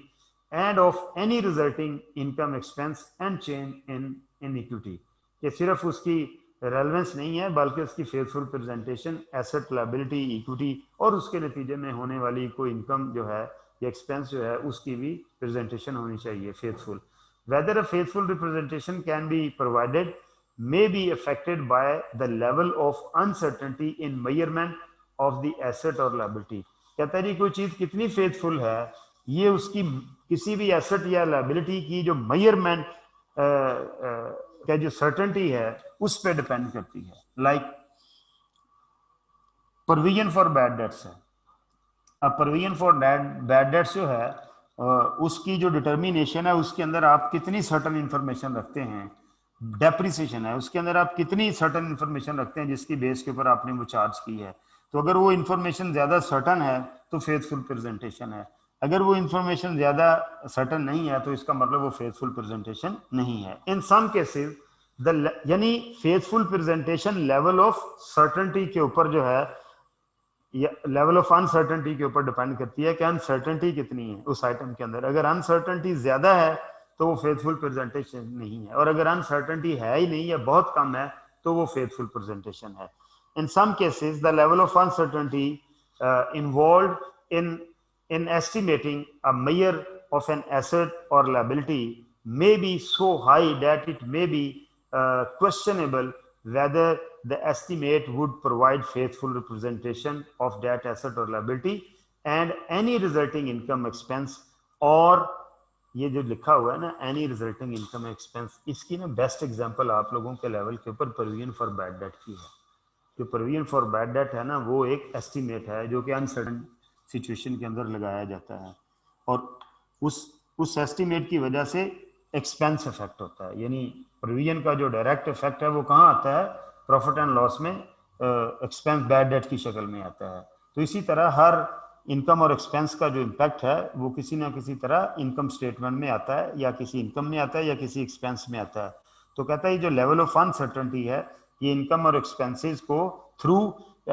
and of any resulting income expense and change in equity. कि सिर्फ उसकी रेलेवेंस नहीं है बल्कि उसकी faithful presentation asset, liability, equity और उसके नतीजे में होने वाली कोई इनकम जो है या एक्सपेंस जो है उसकी भी प्रेजेंटेशन होनी चाहिए faithful. Weather a faithful representation can be provided may be affected by the level of uncertainty in measurement of the asset or liability। कहता है जी कोई चीज कितनी फेथफुल है ये उसकी किसी भी एसेट या लायबिलिटी की जो मेजरमेंट का जो सर्टेनिटी है उस पर डिपेंड करती है। Like provision for bad debts है, अब प्रोविजन फॉर बैड डेट्स जो है उसकी जो डिटर्मिनेशन है उसके अंदर आप कितनी सर्टन इंफॉर्मेशन रखते हैं। डेप्रिसिएशन है उसके अंदर आप कितनी सर्टन इंफॉर्मेशन रखते हैं जिसकी बेस के ऊपर आपने वो चार्ज की है। तो अगर वो इंफॉर्मेशन ज्यादा सर्टन है तो फेथफुल प्रेजेंटेशन है, अगर वो इंफॉर्मेशन ज्यादा सर्टन नहीं है तो इसका मतलब वो फेथफुल प्रेजेंटेशन नहीं है। इन सम केसेस द यानी faithful presentation level of certainty के ऊपर जो है या लेवल ऑफ अनसर्टेनिटी के ऊपर डिपेंड करती है कि अनसर्टेनिटी कितनी है उस आइटम के अंदर। अगर अनसर्टेनिटी ज्यादा है तो वो फेथफुल प्रेजेंटेशन नहीं है, और अगर अनसर्टेनिटी है ही नहीं या बहुत कम है तो वो फेथफुल प्रेजेंटेशन है। In some cases the level of uncertainty involved in estimating a measure of an asset or liability may be so high that it may be questionable whether the estimate would provide faithful representation of that asset or liability and any resulting income expense। और ये जो लिखा हुआ है ना any resulting income expense, इसकी ना best example आप लोगों के लेवल के ऊपर प्रोविजन फॉर बैड डेट की है। जो प्रोविजन फॉर बैड डेट है ना वो एक एस्टिमेट है जो कि अनसर्टन सिचुएशन के अंदर लगाया जाता है, और उस एस्टिमेट की वजह से एक्सपेंस इफेक्ट होता है। यानी प्रोविजन का जो डायरेक्ट इफेक्ट है वो कहाँ आता है? प्रॉफिट एंड लॉस में एक्सपेंस बैड डेट की शक्ल में आता है। तो इसी तरह हर इनकम और एक्सपेंस का जो इम्पैक्ट है वो किसी ना किसी तरह इनकम स्टेटमेंट में आता है या किसी इनकम में आता है या किसी एक्सपेंस में आता है। तो कहता है जो लेवल ऑफ अनसर्टेनिटी है ये इनकम और एक्सपेंसेस को थ्रू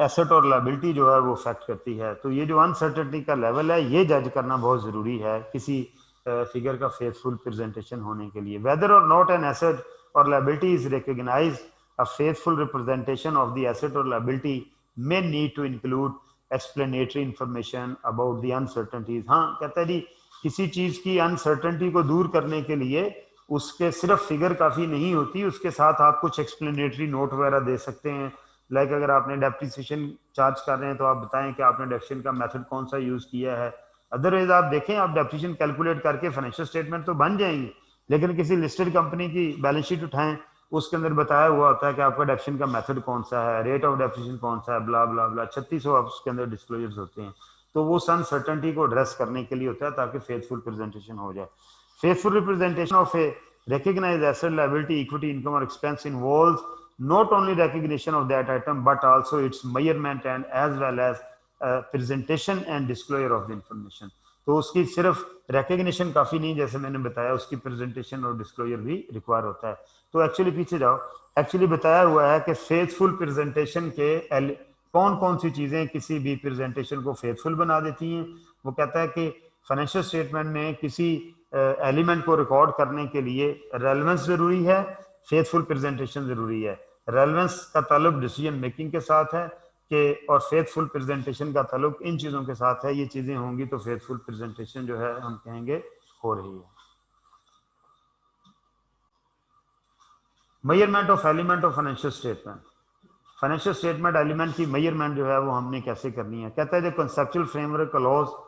एसेट और लायबिलिटी जो है वो अफेक्ट करती है। तो ये जो अनसर्टेनिटी का लेवल है ये जज करना बहुत जरूरी है किसी फिगर का फेथफुल प्रेजेंटेशन होने के लिए। Whether or not an asset or liability is recognised, a faithful representation of the asset or liability may need to include explanatory information about the uncertainties. हाँ कहता है जी किसी चीज की अनसर्टेनिटी को दूर करने के लिए उसके सिर्फ फिगर काफी नहीं होती, उसके साथ आप कुछ एक्सप्लेनेटरी नोट वगैरह दे सकते हैं। लाइक अगर आपने डेप्रिसिएशन चार्ज कर रहे हैं तो आप बताएं कि आपने डेप्रिसिएशन का मेथड कौन सा यूज किया है। अदरवाइज आप देखें आप डेप्रिसिएशन कैलकुलेट करके फाइनेंशियल स्टेटमेंट तो बन जाएंगे, लेकिन किसी लिस्टेड कंपनी की बैलेंस शीट उठाएं उसके अंदर बताया हुआ होता है कि आपका डेप्रिसिएशन का मेथड कौन सा है, रेट ऑफ डेप्रिसिएशन कौन सा है, ब्ला ब्ला ब्ला 3600 उसके अंदर डिस्क्लोजर्स होते हैं। तो वो अनसर्टेनिटी को एड्रेस करने के लिए होता है ताकि फेथफुल प्रेजेंटेशन हो जाए। Faithful representation of A recognized asset, liability, equity, income or expense involves not only recognition of that item but also its measurement and as well as presentation and disclosure of the information। तो उसकी सिर्फ recognition काफी नहीं, जैसे मैंने बताया उसकी presentation और disclosure भी require होता है। तो एक्चुअली पीछे जाओ, एक्चुअली बताया हुआ है कि फेथफुल प्रेजेंटेशन के कौन कौन सी चीजें किसी भी प्रेजेंटेशन को फेथफुल बना देती हैं। वो कहता है कि फाइनेंशियल स्टेटमेंट में किसी एलिमेंट को रिकॉर्ड करने के लिए रेलेवेंस जरूरी है, फेथफुल प्रेजेंटेशन जरूरी है। रेलेवेंस का ताल्लुक डिसीजन मेकिंग के साथ है कि और फेथफुल प्रेजेंटेशन का ताल्लुक इन चीजों के साथ है। ये चीजें होंगी तो फेथफुल प्रेजेंटेशन जो है हम कहेंगे हो रही है। Measurement of element of financial statement, financial statement element की मेजरमेंट जो है वो हमने कैसे करनी है। कहता है जो conceptual framework allows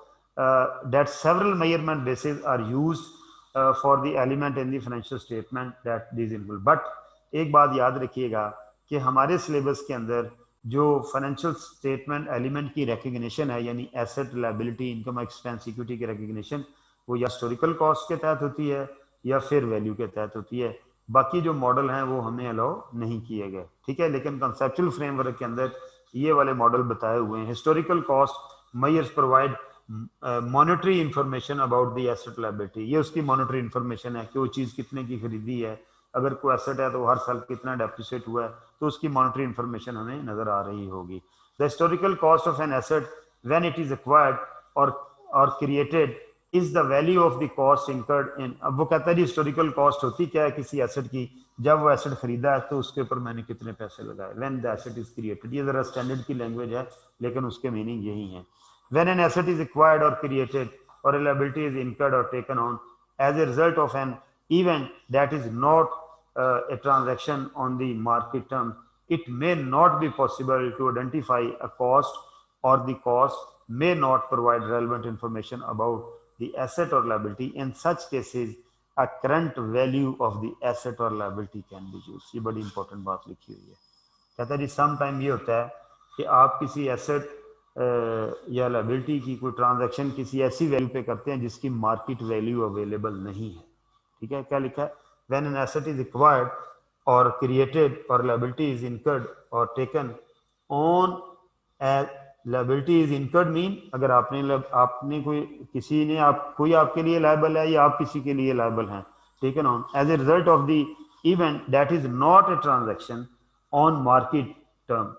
that several measurement bases are used for the element in the financial statement that these include। but एक बात याद रखिएगा कि हमारे सिलेबस के अंदर जो फाइनेंशियल स्टेटमेंट एलिमेंट की रिकग्निशन है यानी asset, liability, income, expense, equity की रिकग्निशन वो या हिस्टोरिकल कॉस्ट के तहत होती है या फेयर वैल्यू के तहत होती है। बाकी जो मॉडल हैं वो हमें अलाउ नहीं किए गए, ठीक है। लेकिन कंसेप्चुअल फ्रेमवर्क के अंदर ये वाले मॉडल बताए हुए हैं। Historical cost measures provide monetary information about the asset liability, ये उसकी मॉनेटरी इंफॉर्मेशन है कि वो चीज़ कितने की खरीदी है, अगर कोई एसेट है तो हर साल कितना डेप्रिसिएट हुआ है, तो उसकी मॉनेटरी इंफॉर्मेशन हमें नजर आ रही होगी। The historical cost of an asset when it is acquired और created is the value of the cost incurred in. अब वो कहता है जी हिस्टोरिकल कॉस्ट होती क्या है किसी एसेट की, जब वो एसेट खरीदा है तो उसके ऊपर मैंने कितने पैसे लगाए, when the asset is created. ये जरा स्टैंडर्ड की लैंग्वेज है लेकिन उसके मीनिंग यही है। When an asset is acquired or created or a liability is incurred or taken on as a result of an event that is not a transaction on the market term, it may not be possible to identify a cost, or the cost may not provide relevant information about the asset or liability. In such cases, a current value of the asset or liability can be used. ये बड़ी important बात लिखी हुई है। कहता है जी some time ये होता है कि आप किसी एसेट या लायबिलिटी की कोई ट्रांजैक्शन किसी ऐसी वैल्यू पे करते हैं जिसकी मार्केट वैल्यू अवेलेबल नहीं है, ठीक है। क्या लिखा है, when an asset is acquired और क्रिएटेड और लायबिलिटी इज इनकर्ड और taken on as liability is incurred mean, अगर आपने कोई किसी ने कोई आपके लिए लायबल है या आप किसी के लिए लायबल हैं, taken on as a result of the event that is not a transaction on market terms.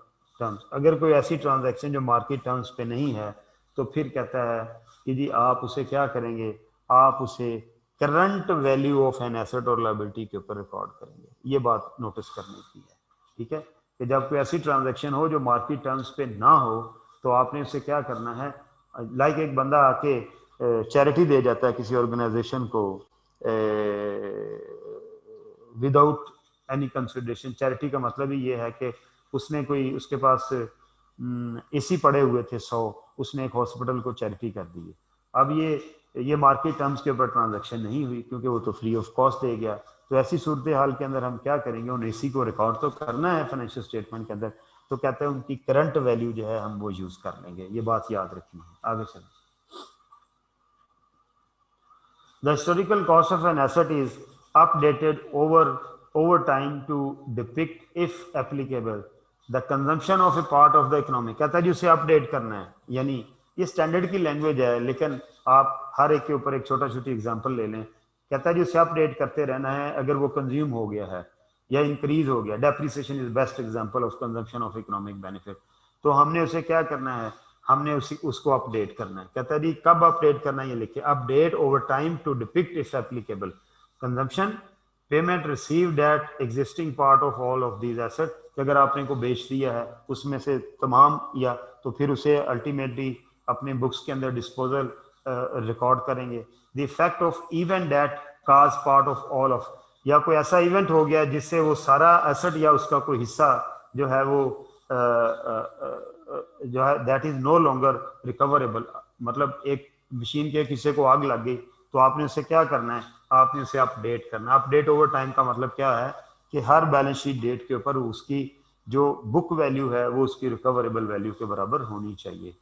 अगर कोई ऐसी ट्रांजैक्शन जो मार्केट टर्म्स पे नहीं है तो फिर कहता है कि जी आप उसे क्या करेंगे, आप उसे current value of an asset or liability के ऊपर रिकॉर्ड करेंगे। ये बात नोटिस करने की है, ठीक है, कि जब कोई ऐसी ट्रांजैक्शन हो जो मार्केट टर्म्स पे ना हो तो आपने उसे क्या करना है, लाइक एक बंदा आके चैरिटी दे जाता है किसी ऑर्गेनाइजेशन को विदाउट एनी कंसिडरेशन। चैरिटी का मतलब ही ये है कि उसने कोई, उसके पास एसी पड़े हुए थे 100, उसने एक हॉस्पिटल को चैरिटी कर दी। अब ये मार्केट टर्म्स के ऊपर ट्रांजैक्शन नहीं हुई क्योंकि वो तो फ्री ऑफ कॉस्ट दे गया। तो ऐसी सूरत हाल के अंदर हम क्या करेंगे, उन एसी को रिकॉर्ड तो करना है फाइनेंशियल स्टेटमेंट के अंदर, तो कहते हैं उनकी करंट वैल्यू जो है हम वो यूज कर लेंगे। ये बात याद रखनी है। आगे चलें। The historical cost of an asset is updated over time to depict, if applicable, the consumption of a part of the economy। कहता है जी उसे अपडेट करना है, यानी ये स्टैंडर्ड की लैंग्वेज है लेकिन आप हर एक के ऊपर एक छोटी एग्जांपल ले लें। कहता है जी उसे अपडेट करते रहना है अगर वो कंज्यूम हो गया है या इंक्रीज हो गया। Depreciation is best example of consumption of economic benefit. तो हमने उसे क्या करना है, हमने उसको अपडेट करना है। कहता है जी कब अपडेट करना है, ये लिखिए, update over time to depict if applicable consumption payment received at existing part of all of these asset. अगर आपने को बेच दिया है उसमें से तमाम, या तो फिर उसे अल्टीमेटली अपने बुक्स के अंदर डिस्पोजल रिकॉर्ड करेंगे। The effect of event that cause part of all of, या कोई ऐसा इवेंट हो गया जिससे वो सारा एसेट या उसका कोई हिस्सा जो है वो जो है that is no longer recoverable. मतलब एक मशीन के किसी को आग लग गई तो आपने उसे क्या करना है, आपने उसे अपडेट करना। अपडेट ओवर टाइम का मतलब क्या है कि हर बैलेंस शीट डेट के ऊपर उसकी जो बुक वैल्यू है वो उसकी रिकवरेबल वैल्यू के बराबर होनी चाहिए।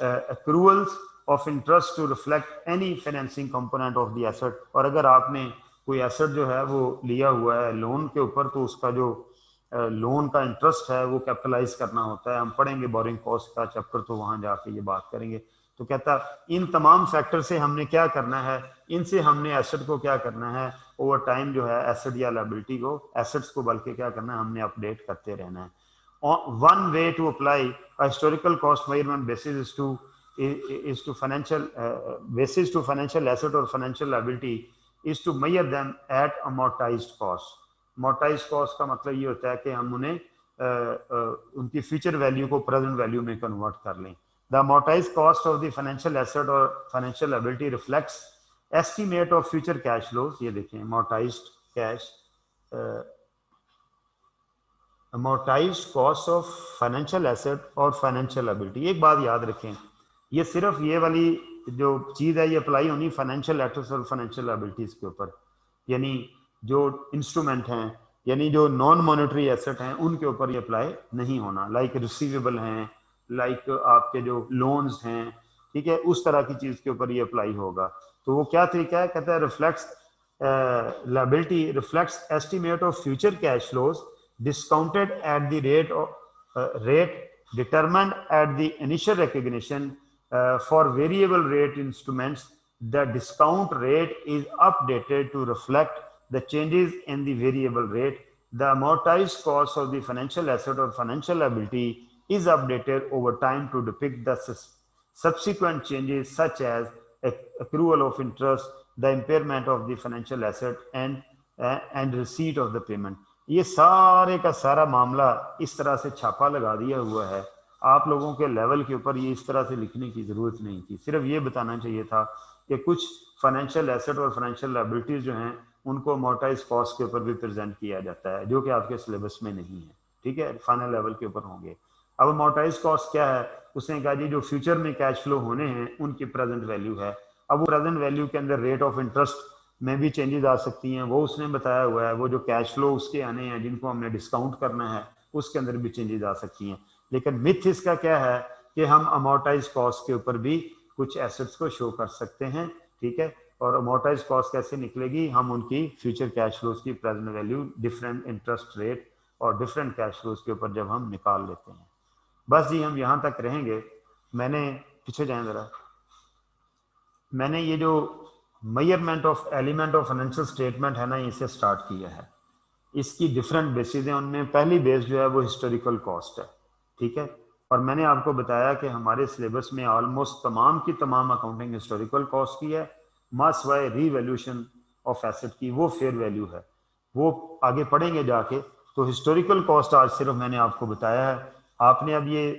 Accruals of interest to reflect any financing component of the asset. और अगर आपने कोई एसेट जो है वो लिया हुआ है लोन के ऊपर तो उसका जो लोन का इंटरेस्ट है वो कैपिटलाइज करना होता है। हम पढ़ेंगे बोरिंग कॉस्ट का चैप्टर, तो वहां जाके ये बात करेंगे। तो कहता इन तमाम फैक्टर से हमने क्या करना है, इनसे हमने एसेट को क्या करना है ओवर टाइम जो है एसेट या लायबिलिटी को, एसेट्स को बल्कि क्या करना है हमने अपडेट करते रहना है। One way to apply historical cost measurement basis to financial asset or financial liability is to measure them at amortized cost। amortized cost का मतलब ये होता है कि हम उन्हें उनकी फ्यूचर वैल्यू को प्रेजेंट वैल्यू में कन्वर्ट कर लें। The amortized cost of the financial asset or financial liability reflects estimate of future cash flows। ये देखें amortized cash, amortized cost of financial asset और financial liability। एक बात याद रखें, ये सिर्फ ये वाली जो चीज है ये अप्लाई होनी फाइनेंशियल एसेट्स और फाइनेंशियल लायबिलिटीज के ऊपर, यानी जो इंस्ट्रूमेंट हैं यानी जो नॉन मॉनेटरी एसेट हैं उनके ऊपर ये अप्लाई नहीं होना। लाइक रिसीवेबल हैं, लाइक आपके जो लोन्स हैं, ठीक है, उस तरह की चीज के ऊपर ये अप्लाई होगा। तो वो क्या तरीका है, कहता है reflects liability reflects estimate of future cash flows discounted at the rate determined at the initial recognition. For variable rate instruments, the discount rate is updated to reflect the changes in the variable rate. The amortized cost of the financial asset or financial liability is updated over time to depict the subsequent changes, such as accrual of interest, the impairment of the financial asset, and receipt of the payment. ये सारे का सारा मामला इस तरह से छापा लगा दिया हुआ है। आप लोगों के लेवल के ऊपर ये इस तरह से लिखने की जरूरत नहीं थी, सिर्फ ये बताना चाहिए था कि कुछ financial asset or financial liabilities जो हैं उनको अमोर्टाइज कॉस्ट के ऊपर भी प्रेजेंट किया जाता है, जो कि आपके सिलेबस में नहीं है। ठीक है, फाइनल लेवल के ऊपर होंगे। अब अमोर्टाइज कॉस्ट क्या है? उसने कहा जी जो फ्यूचर में कैश फ्लो होने हैं उनकी प्रेजेंट वैल्यू है। अब वो प्रेजेंट वैल्यू के अंदर रेट ऑफ इंटरेस्ट में भी चेंजेस आ सकती हैं, वो उसने बताया हुआ है। वो जो कैश फ्लो उसके आने हैं जिनको हमने डिस्काउंट करना है उसके अंदर भी चेंजेस आ सकती हैं। लेकिन मिथ इसका क्या है कि हम अमोर्टाइज कॉस्ट के ऊपर भी कुछ एसेट्स को शो कर सकते हैं। ठीक है, और अमोर्टाइज कॉस्ट कैसे निकलेगी? हम उनकी फ्यूचर कैश फ्लोज की present value, different interest rate और डिफरेंट कैश फ्लोज के ऊपर जब हम निकाल लेते हैं। बस जी हम यहाँ तक रहेंगे। मैंने पीछे जाएं जरा, मैंने ये जो measurement of element of financial statement है ना, इसे स्टार्ट किया है। इसकी डिफरेंट बेसिस हैं, उनमें पहली बेस जो है वो हिस्टोरिकल कॉस्ट है। ठीक है, और मैंने आपको बताया कि हमारे सिलेबस में ऑलमोस्ट तमाम की तमाम अकाउंटिंग हिस्टोरिकल कॉस्ट की है, मास्वाय रीवैल्यूएशन ऑफ एसेट की वो फेयर वैल्यू है। वो आगे पढ़ेंगे जाके। तो हिस्टोरिकल कॉस्ट आज सिर्फ मैंने आपको बताया है। आपने अब ये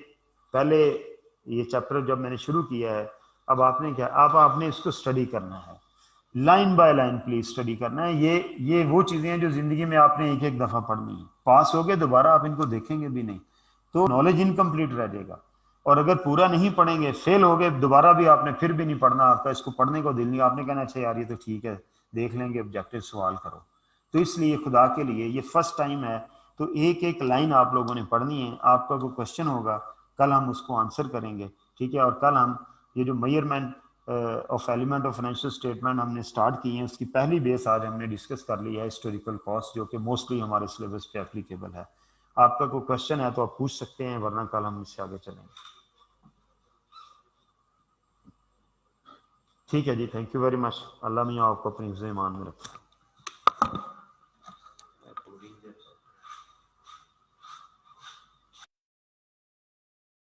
पहले ये चैप्टर जब मैंने शुरू किया है, अब आपने क्या, अब आपने इसको स्टडी करना है, line by line please study करना है। ये वो चीजें हैं जो जिंदगी में आपने एक एक दफा पढ़नी है। पास हो गए दोबारा आप इनको देखेंगे भी नहीं तो नॉलेज इनकम्प्लीट रह जाएगा। और अगर पूरा नहीं पढ़ेंगे, फेल हो गए, दोबारा भी आपने फिर भी नहीं पढ़ना, आपका इसको पढ़ने को दिल नहीं, आपने कहना अच्छा यार ये तो ठीक है देख लेंगे, ऑब्जेक्टिव सवाल करो। तो इसलिए खुदा के लिए ये फर्स्ट टाइम है, तो एक एक लाइन आप लोगों ने पढ़नी है। आपका कोई क्वेश्चन होगा कल हम उसको आंसर करेंगे। ठीक है, और कल हम ये जो measurement of element of financial statement हमने स्टार्ट की है, उसकी पहली बेस आज हमने डिस्कस कर ली है, हिस्टोरिकल कॉस्ट, जो कि मोस्टली हमारे सिलेबस पे एप्लीकेबल है। आपका कोई क्वेश्चन है तो आप पूछ सकते हैं, वरना कल हम इससे आगे चलेंगे। ठीक है जी, थैंक यू वेरी मच। अल्लाह मियाँ आपको अपनी ईमान में रखे।